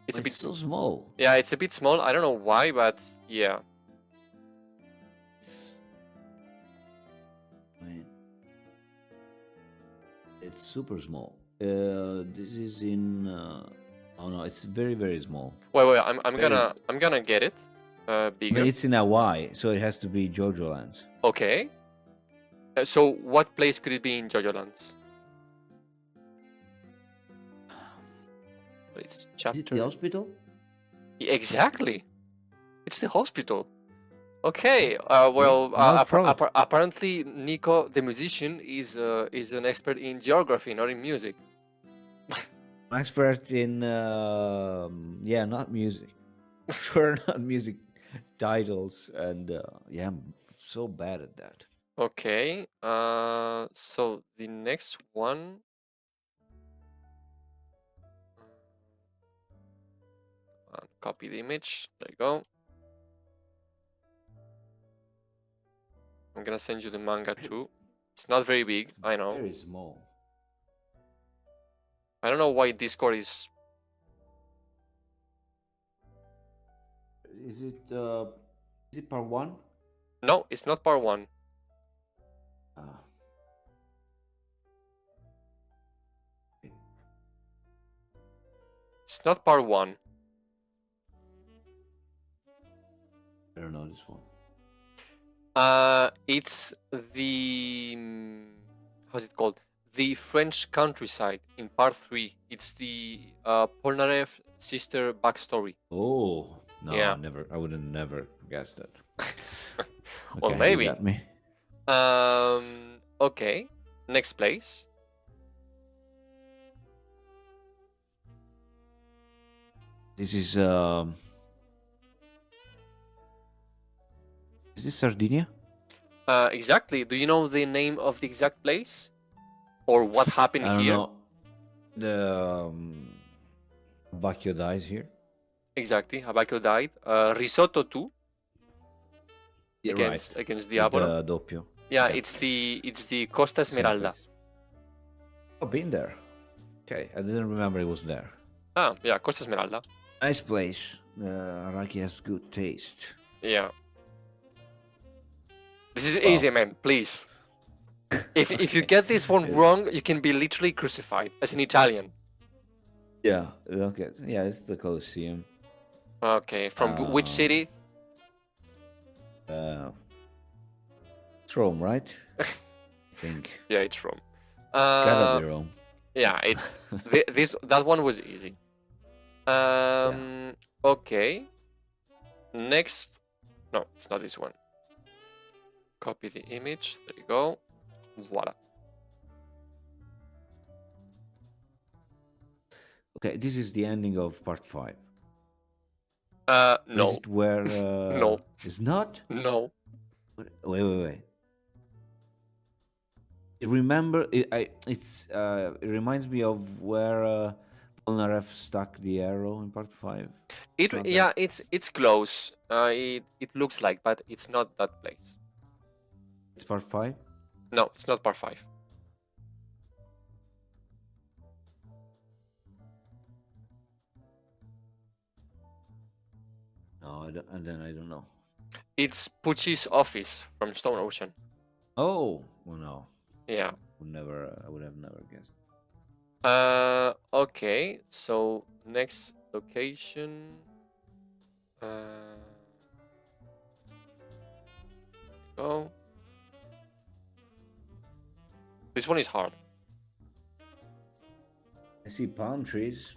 Speaker 1: It's a bit
Speaker 2: so small.
Speaker 1: Yeah, it's a bit small. I don't know why, but yeah.
Speaker 2: It's super small. This is in. Oh no, it's very very small.
Speaker 1: Wait. I'm gonna get it. Bigger.
Speaker 2: But it's in Hawaii, so it has to be JoJo Lands.
Speaker 1: Okay. So what place could it be in JoJo Lands? It's chapter.
Speaker 2: Is it the hospital?
Speaker 1: Exactly. It's the hospital. Okay. Well,
Speaker 2: No problem.
Speaker 1: apparently Nico, the musician, is an expert in geography, not in music.
Speaker 2: I'm expert in yeah, not music. Sure, not music titles, and yeah, I'm so bad at that.
Speaker 1: Okay. So the next one. Copy the image. There you go. I'm gonna send you the manga too. It's not very big,
Speaker 2: It's
Speaker 1: I know.
Speaker 2: very small.
Speaker 1: I don't know why Discord is.
Speaker 2: Is it part one?
Speaker 1: No, it's not part one.
Speaker 2: Ah.
Speaker 1: It's not part one.
Speaker 2: I don't know this one.
Speaker 1: It's the how's it called? The French countryside in part 3. It's the Polnareff sister backstory.
Speaker 2: Oh no,
Speaker 1: Yeah.
Speaker 2: I would have never guessed that.
Speaker 1: Well,
Speaker 2: Okay,
Speaker 1: maybe.
Speaker 2: you got me.
Speaker 1: Okay. Next place.
Speaker 2: This is this Sardinia?
Speaker 1: Exactly. Do you know the name of the exact place? Or what happened
Speaker 2: I don't
Speaker 1: here?
Speaker 2: know. The Bacchio dies here.
Speaker 1: Exactly. Habakio died. Risotto too.
Speaker 2: Yeah,
Speaker 1: against
Speaker 2: right.
Speaker 1: against
Speaker 2: With
Speaker 1: Diabolo.
Speaker 2: the doppio.
Speaker 1: Yeah,
Speaker 2: Yeah.
Speaker 1: it's the Costa
Speaker 2: Same
Speaker 1: Esmeralda.
Speaker 2: place. Oh, been there. Okay, I didn't remember it was there.
Speaker 1: Ah, yeah, Costa Esmeralda.
Speaker 2: Nice place. Araki has good taste.
Speaker 1: Yeah. This is easy, man. Please. If you get this one wrong, you can be literally crucified as an Italian.
Speaker 2: Yeah. Okay. Yeah, it's the Colosseum.
Speaker 1: Okay. From which city?
Speaker 2: It's Rome, right? I think.
Speaker 1: Yeah, it's Rome.
Speaker 2: It's gotta be Rome.
Speaker 1: Yeah, it's that one was easy. Okay. Next. No, it's not this one. Copy the image. There you go. Voila.
Speaker 2: Okay, this is the ending of part 5.
Speaker 1: No.
Speaker 2: Is it where
Speaker 1: No.
Speaker 2: It's not?
Speaker 1: No.
Speaker 2: Wait. Remember it reminds me of where Polnareff stuck the arrow in part 5.
Speaker 1: It's close. It looks like, but it's not that place.
Speaker 2: It's part 5?
Speaker 1: No, it's not part 5.
Speaker 2: No, I don't know.
Speaker 1: It's Pucci's office from Stone Ocean.
Speaker 2: Oh, well, no.
Speaker 1: Yeah.
Speaker 2: I would have never guessed.
Speaker 1: Okay. So next location. Go. This one is hard.
Speaker 2: I see palm trees.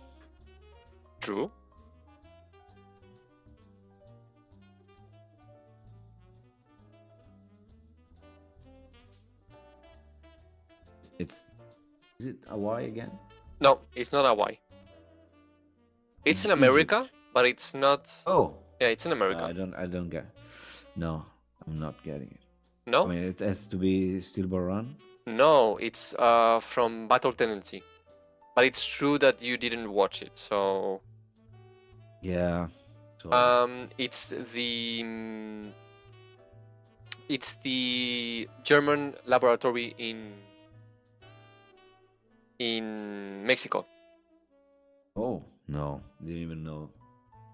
Speaker 1: True.
Speaker 2: Is it Hawaii again?
Speaker 1: No, it's not Hawaii. It's in America, but it's not.
Speaker 2: Oh.
Speaker 1: Yeah, it's in America.
Speaker 2: I don't get. No, I'm not getting it.
Speaker 1: No.
Speaker 2: I mean, it has to be Steelboat Run.
Speaker 1: No, it's from Battle Tendency, but it's true that you didn't watch it. So.
Speaker 2: Yeah.
Speaker 1: It's the German laboratory in Mexico.
Speaker 2: Oh no, didn't even know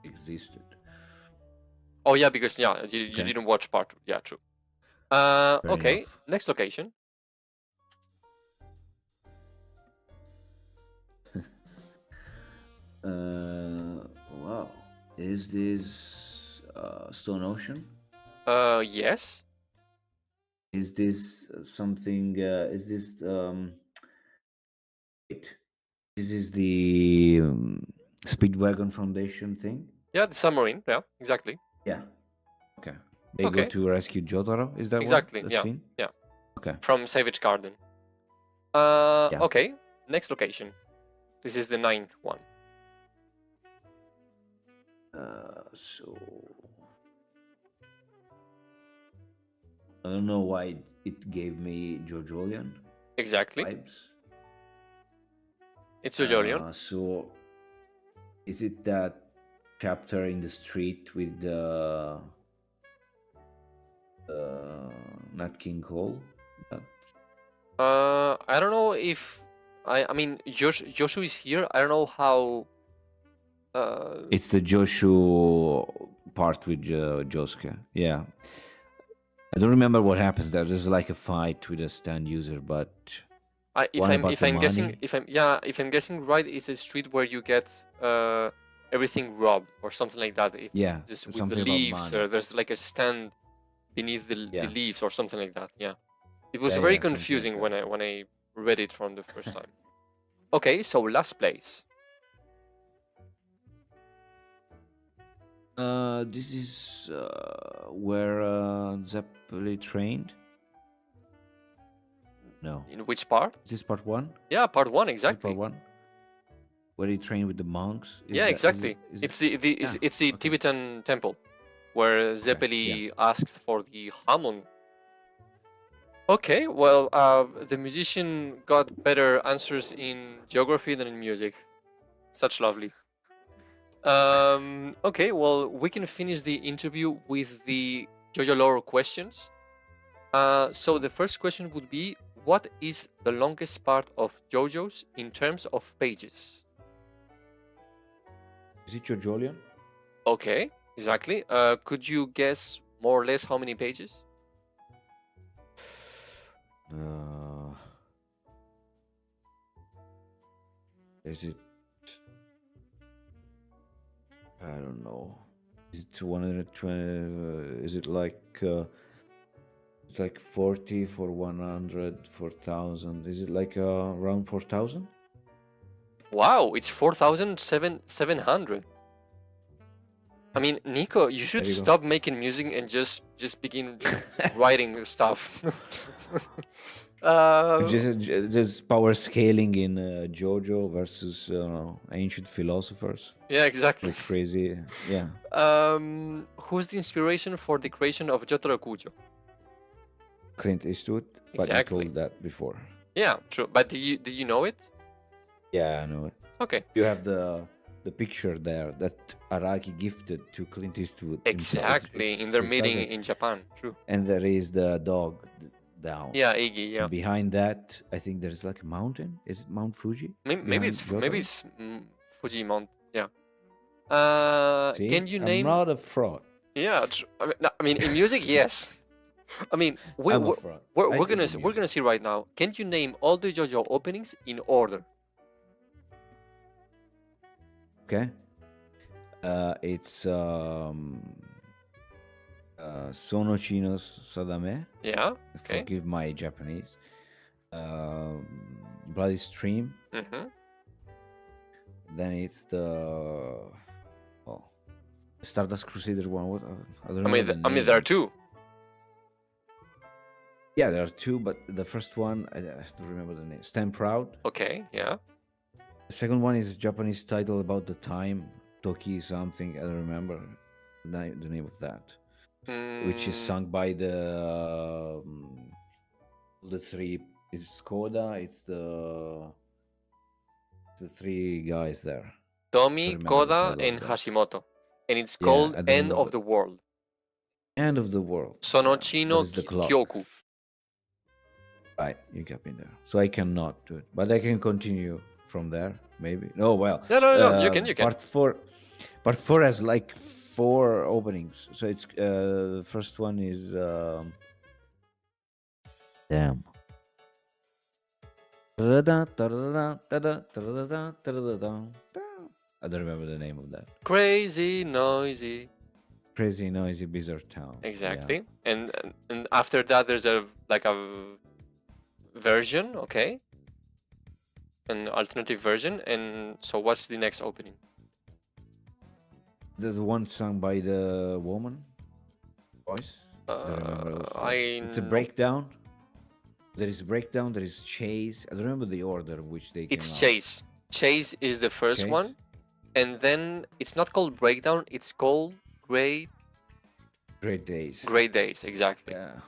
Speaker 2: it existed.
Speaker 1: Oh yeah, because you didn't watch part 2. Yeah, true. Okay, enough. Next location.
Speaker 2: Wow, is this Stone Ocean?
Speaker 1: Yes.
Speaker 2: Is this something? Is this wait? This is the Speedwagon Foundation thing?
Speaker 1: Yeah, the submarine. Yeah, exactly.
Speaker 2: Yeah. Okay. They go
Speaker 1: Okay.
Speaker 2: to rescue Jotaro. Is that
Speaker 1: Exactly.
Speaker 2: what? The
Speaker 1: Yeah.
Speaker 2: scene?
Speaker 1: Yeah.
Speaker 2: Okay.
Speaker 1: From Savage Garden.
Speaker 2: Yeah.
Speaker 1: Okay. Next location. This is the 9th one.
Speaker 2: So I don't know why it gave me JoJolian
Speaker 1: Exactly.
Speaker 2: vibes.
Speaker 1: It's Jojolion.
Speaker 2: So is it that chapter in the street with the not King Cole? But
Speaker 1: I don't know if I mean Joshu is here. I don't know how.
Speaker 2: it's the Joshu part with Josuke. Yeah. I don't remember what happens there. There's like a fight with a stand user, but
Speaker 1: If
Speaker 2: one
Speaker 1: I'm
Speaker 2: about
Speaker 1: if
Speaker 2: the
Speaker 1: I'm guessing
Speaker 2: money?
Speaker 1: if I'm guessing right, it's a street where you get everything robbed or something like that. It's
Speaker 2: Yeah,
Speaker 1: just with the
Speaker 2: something about
Speaker 1: leaves,
Speaker 2: money.
Speaker 1: or there's like a stand beneath the
Speaker 2: Yeah.
Speaker 1: leaves or something like that. Yeah, it was
Speaker 2: Yeah,
Speaker 1: very
Speaker 2: yeah, something like
Speaker 1: confusing
Speaker 2: that.
Speaker 1: when I read it from the first time. Okay, so last place.
Speaker 2: This is where Zeppeli trained. No,
Speaker 1: In which part?
Speaker 2: is this part one?
Speaker 1: Yeah, part one,
Speaker 2: Is this
Speaker 1: exactly.
Speaker 2: part one, where he trained with the monks.
Speaker 1: Yeah, exactly. It's the
Speaker 2: Yeah,
Speaker 1: it's the
Speaker 2: okay.
Speaker 1: Tibetan temple where Zeppeli asked for the Hammon. Okay, well, the musician got better answers in geography than in music. Such lovely. Okay, well, we can finish the interview with the JoJo lore questions. So the first question would be, what is the longest part of JoJo's in terms of pages?
Speaker 2: Is it JoJolian?
Speaker 1: Okay, exactly. Could you guess more or less how many pages?
Speaker 2: Is it? I don't know. Is it 120? Is it like? It's like 40 for 100 for 1,000. Is it like around 4,000?
Speaker 1: Wow, it's 4,700. I mean, Nico, you should
Speaker 2: There you go.
Speaker 1: stop making music and just begin writing stuff.
Speaker 2: Just power scaling in JoJo versus ancient philosophers.
Speaker 1: Yeah, exactly.
Speaker 2: Like crazy. Yeah.
Speaker 1: Who's the inspiration for the creation of Jotaro?
Speaker 2: Clint Eastwood. But
Speaker 1: Exactly.
Speaker 2: you told that before.
Speaker 1: Yeah, true. But did you know it?
Speaker 2: Yeah, I know it.
Speaker 1: Okay.
Speaker 2: You have the picture there that Araki gifted to Clint Eastwood.
Speaker 1: Exactly, in their meeting in Japan. True.
Speaker 2: And there is the dog down.
Speaker 1: Yeah, Iggy. Yeah.
Speaker 2: And behind that, I think there's like a mountain. Is it Mount Fuji?
Speaker 1: Maybe it's
Speaker 2: Jotaro?
Speaker 1: Fuji Mount. Yeah.
Speaker 2: See?
Speaker 1: Can you name?
Speaker 2: I'm not a fraud.
Speaker 1: Yeah. I mean, in music, yes. I mean,
Speaker 2: I'm a fraud.
Speaker 1: we're gonna see right now. Can you name all the JoJo openings in order?
Speaker 2: Okay. It's Sono Chinos Sadame.
Speaker 1: Yeah. Okay.
Speaker 2: Forgive my Japanese. Bloody Stream.
Speaker 1: Mm-hmm.
Speaker 2: Then it's the Stardust Crusader one. What? I don't
Speaker 1: I mean, there are two.
Speaker 2: Yeah, there are two, but the first one I don't remember the name. Stand Proud.
Speaker 1: Okay. Yeah.
Speaker 2: The second one is a Japanese title about the time, Toki something. I don't remember the name of that, which is sung by the three. It's Koda. It's the three guys there.
Speaker 1: Tomi, Koda, and Hashimoto, and it's called End of the World.
Speaker 2: End of the World.
Speaker 1: Sonochino Kyoku.
Speaker 2: Right, you got me there. So I cannot do it, but I can continue from there. Maybe. No, well.
Speaker 1: No. You can.
Speaker 2: Part four has like 4 openings. So it's the first one is damn. I don't remember the name of that.
Speaker 1: Crazy noisy.
Speaker 2: Crazy noisy bizarre town.
Speaker 1: Exactly. Yeah. And after that there's a version, okay? An alternative version. And so what's the next opening?
Speaker 2: The one sung by the woman voice. I don't remember.
Speaker 1: I
Speaker 2: It's a
Speaker 1: know.
Speaker 2: breakdown. There is breakdown. There is chase. I don't remember the order in which they came
Speaker 1: It's
Speaker 2: out.
Speaker 1: Chase. Chase is the first
Speaker 2: Chase?
Speaker 1: one, and then it's not called Breakdown. It's called Great
Speaker 2: Great Days.
Speaker 1: Great Days. Exactly.
Speaker 2: Yeah.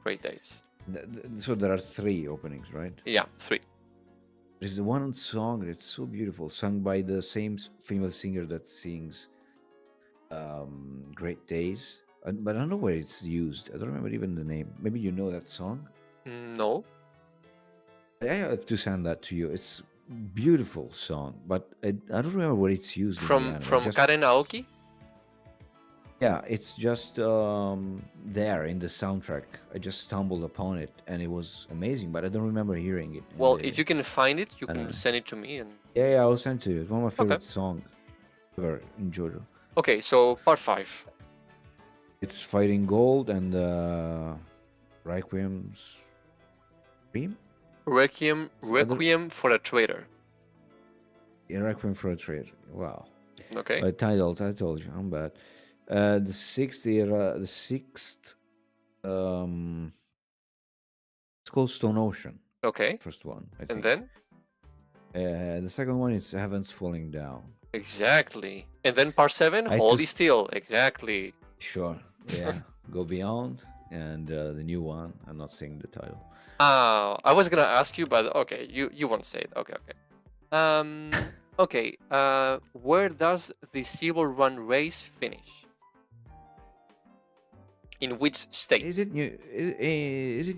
Speaker 1: Great Days.
Speaker 2: So there are 3 openings, right?
Speaker 1: Yeah, 3.
Speaker 2: There's the one song that's so beautiful, sung by the same female singer that sings Great Days. But I don't know where it's used. I don't remember even the name. Maybe you know that song?
Speaker 1: No.
Speaker 2: I have to send that to you. It's beautiful song, but I don't remember where it's used. in the
Speaker 1: From
Speaker 2: anime.
Speaker 1: Karen Aoki.
Speaker 2: Yeah, it's just there in the soundtrack. I just stumbled upon it, and it was amazing. But I don't remember hearing it.
Speaker 1: Well, if you can find it, you can
Speaker 2: anime.
Speaker 1: send it to me. And
Speaker 2: Yeah, I'll send it to you. It's one of my favorite songs ever in JoJo.
Speaker 1: okay, so part 5.
Speaker 2: It's Fighting Gold and Requiem's Dream?
Speaker 1: Requiem for a Traitor.
Speaker 2: Yeah, Requiem for a Traitor. Wow.
Speaker 1: Okay.
Speaker 2: Titles, I told you, I'm bad. The sixth era, the sixth, it's called Stone Ocean.
Speaker 1: Okay.
Speaker 2: First one, I think.
Speaker 1: And then?
Speaker 2: The second one is Heavens Falling Down.
Speaker 1: Exactly. And then part 7, Holy Steel. Exactly.
Speaker 2: Sure. Yeah. Go Beyond. And the new one, I'm not saying the title.
Speaker 1: I was gonna ask you, but okay, you won't say it. Okay. Okay. Where does the Civil Run race finish? In which state?
Speaker 2: Is it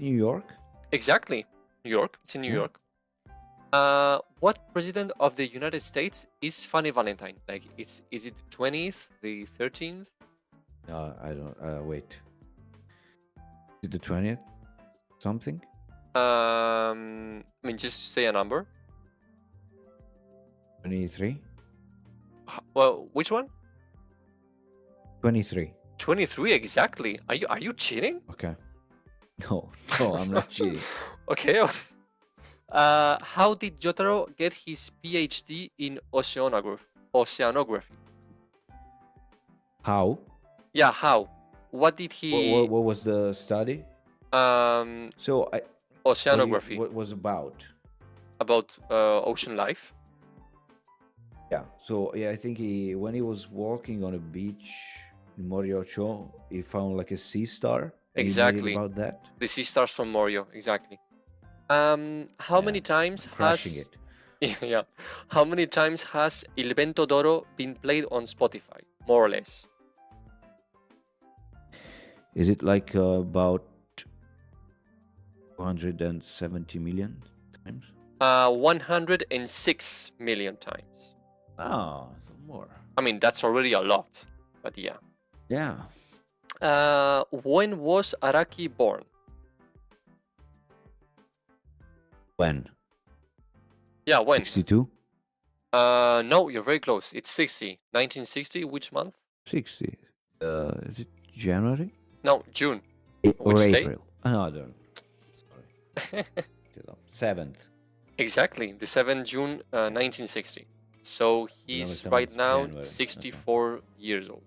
Speaker 2: New York?
Speaker 1: Exactly. New York. It's in New York. What president of the United States is Funny Valentine? Like, is it the 20th, the 13th?
Speaker 2: I don't. Wait. Is it the 20th? Something?
Speaker 1: I mean, just say a number.
Speaker 2: 23?
Speaker 1: Well, which one?
Speaker 2: 23.
Speaker 1: 23 exactly. Are you cheating?
Speaker 2: Okay. No, I'm not cheating.
Speaker 1: Okay. How did Jotaro get his PhD in oceanography?
Speaker 2: How?
Speaker 1: Yeah, how? What did he?
Speaker 2: What was the study? So
Speaker 1: Oceanography.
Speaker 2: What was about?
Speaker 1: About ocean life.
Speaker 2: Yeah. So I think when he was walking on a beach in Morioh, he found like a sea star.
Speaker 1: Exactly.
Speaker 2: About that.
Speaker 1: The sea stars from Morioh. Exactly. How many times has? Yeah. How many times has Il Vento d'Oro been played on Spotify? More or less.
Speaker 2: Is it like about 270 million times?
Speaker 1: 106 million times.
Speaker 2: Oh, more.
Speaker 1: I mean, that's already a lot, but yeah.
Speaker 2: Yeah.
Speaker 1: When was Araki born?
Speaker 2: When?
Speaker 1: Yeah, when?
Speaker 2: 62?
Speaker 1: No, you're very close. It's 60. 1960, which month?
Speaker 2: 60. Is it January?
Speaker 1: No, June.
Speaker 2: Or
Speaker 1: Which day?
Speaker 2: April? No, I don't. Sorry. 7th.
Speaker 1: Exactly, the 7th June 1960. So he's right now
Speaker 2: January.
Speaker 1: 64 years old.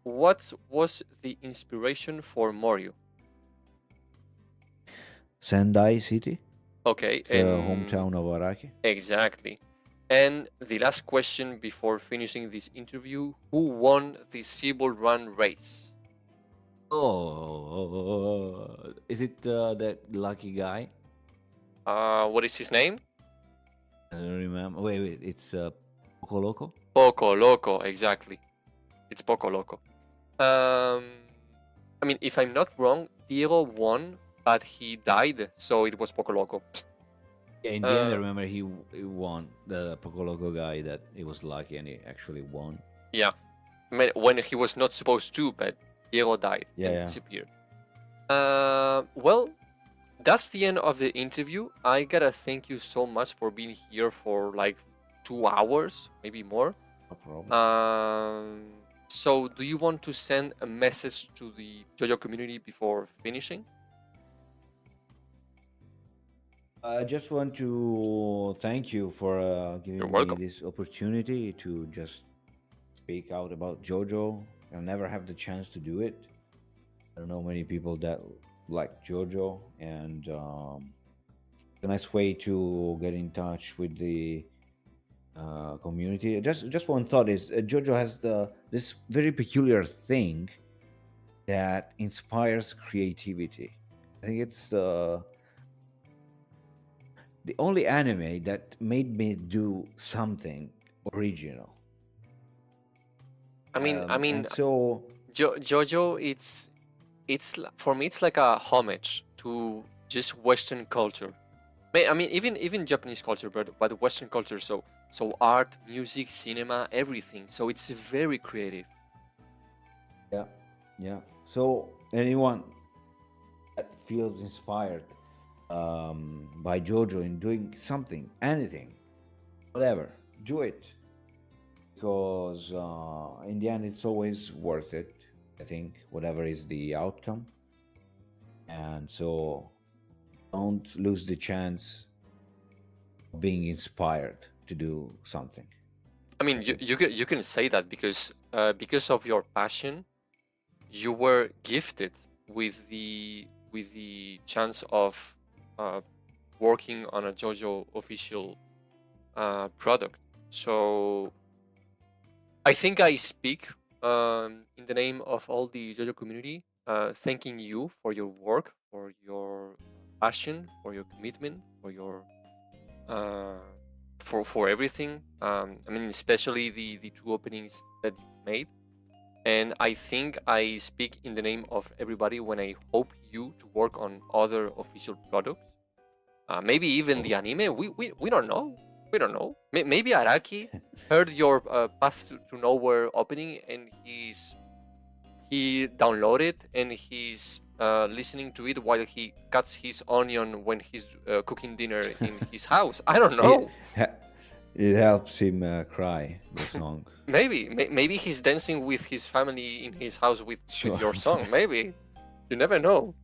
Speaker 1: What was the inspiration for Morioh?
Speaker 2: Sendai City?
Speaker 1: Okay.
Speaker 2: It's the hometown of Araki.
Speaker 1: Exactly. And the last question before finishing this interview, who won the Civil Run race?
Speaker 2: Oh, is it that lucky guy?
Speaker 1: What is his name?
Speaker 2: I don't remember. Wait, it's Poco Loco?
Speaker 1: Poco Loco, exactly. It's Poco Loco. I mean, if I'm not wrong, Diego won, but he died, so it was Poco Loco.
Speaker 2: Yeah, in the end, I remember he won. The Poco Loco guy, that he was lucky and he actually won.
Speaker 1: Yeah, I mean, when he was not supposed to, but Diego died and disappeared. Well, that's the end of the interview. I gotta thank you so much for being here for like 2 hours, maybe more.
Speaker 2: No problem.
Speaker 1: So do you want to send a message to the JoJo community before finishing?
Speaker 2: I just want to thank you for giving me this opportunity to just speak out about JoJo I never have the chance to do it. I don't know many people that like JoJo, and it's a nice way to get in touch with the community. Just one thought is JoJo has this very peculiar thing that inspires creativity. I think it's the only anime that made me do something original. And so
Speaker 1: JoJo, for me, it's like a homage to just Western culture. I mean, even Japanese culture, but Western culture. So art, music, cinema, everything. So it's very creative.
Speaker 2: yeah. So anyone that feels inspired by JoJo in doing something, anything, whatever, do it, because in the end it's always worth it, I think, whatever is the outcome. And so don't lose the chance of being inspired to do something.
Speaker 1: I mean, you can say that because of your passion, you were gifted with the chance of working on a JoJo official product. So I think I speak in the name of all the JoJo community, thanking you for your work, for your passion, for your commitment, for your for everything. I mean, especially the two openings that you've made. And I think I speak in the name of everybody when I hope you to work on other official products. Maybe even the anime. We don't know. We don't know. Maybe Araki heard your Path to Nowhere opening and he downloaded and he's listening to it while he cuts his onion when he's cooking dinner in his house. I don't know.
Speaker 2: It helps him cry, the song.
Speaker 1: Maybe he's dancing with his family in his house with your song. Maybe. You never know.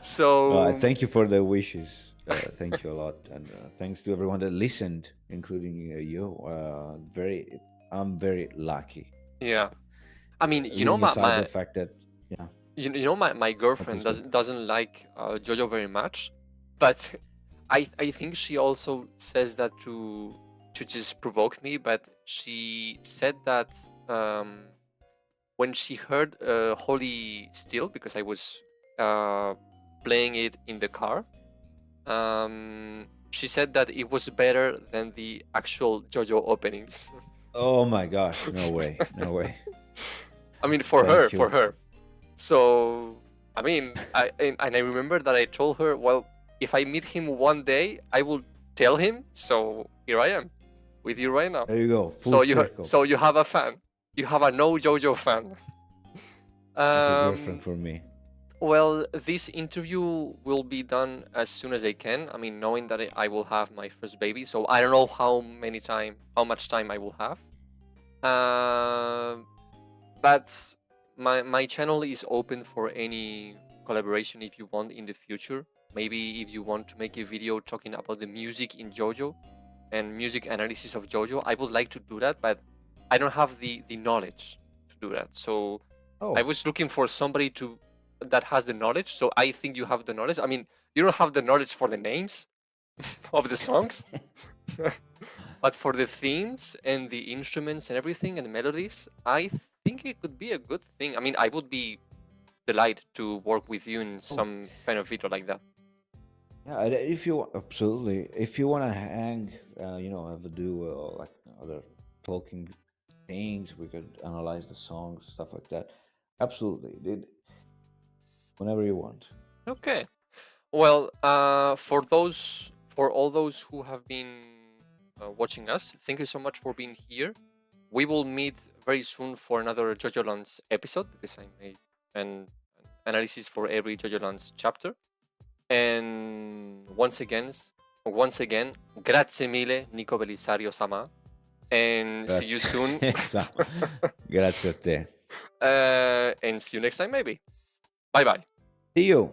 Speaker 1: So
Speaker 2: thank you for the wishes. Thank you a lot, and thanks to everyone that listened, including you. I'm very lucky.
Speaker 1: Yeah, I mean,
Speaker 2: the fact that
Speaker 1: my girlfriend doesn't like JoJo very much, but I think she also says that to just provoke me. But she said that when she heard Holy Steel, because I was playing it in the car. She said that it was better than the actual JoJo openings.
Speaker 2: Oh my gosh, no way.
Speaker 1: I mean, for her. So, I mean, I remember that I told her, well, if I meet him one day, I will tell him. So here I am, with you right now.
Speaker 2: There you go.
Speaker 1: So you have a fan. You have a no JoJo fan.
Speaker 2: Girlfriend for me.
Speaker 1: Well, this interview will be done as soon as I can. I mean, knowing that I will have my first baby, so I don't know how much time I will have. But my channel is open for any collaboration if you want in the future. Maybe if you want to make a video talking about the music in JoJo and music analysis of JoJo, I would like to do that, but I don't have the knowledge to do that. So I was looking for somebody that has the knowledge. So I think you have the knowledge. I mean, you don't have the knowledge for the names of the songs, but for the themes and the instruments and everything and the melodies, I think it could be a good thing. I mean, I would be delighted to work with you in some kind of video like that.
Speaker 2: Yeah, if you want to hang, do like other talking things, we could analyze the songs, stuff like that. Absolutely. Whenever you want.
Speaker 1: Okay. Well, for all those who have been watching us, thank you so much for being here. We will meet very soon for another JoJo Lands episode, because I made an analysis for every JoJo Lands chapter. And once again, grazie mille, Nico Bellisario sama, and see you soon.
Speaker 2: Grazie a te.
Speaker 1: And see you next time, maybe. Bye bye.
Speaker 2: See you.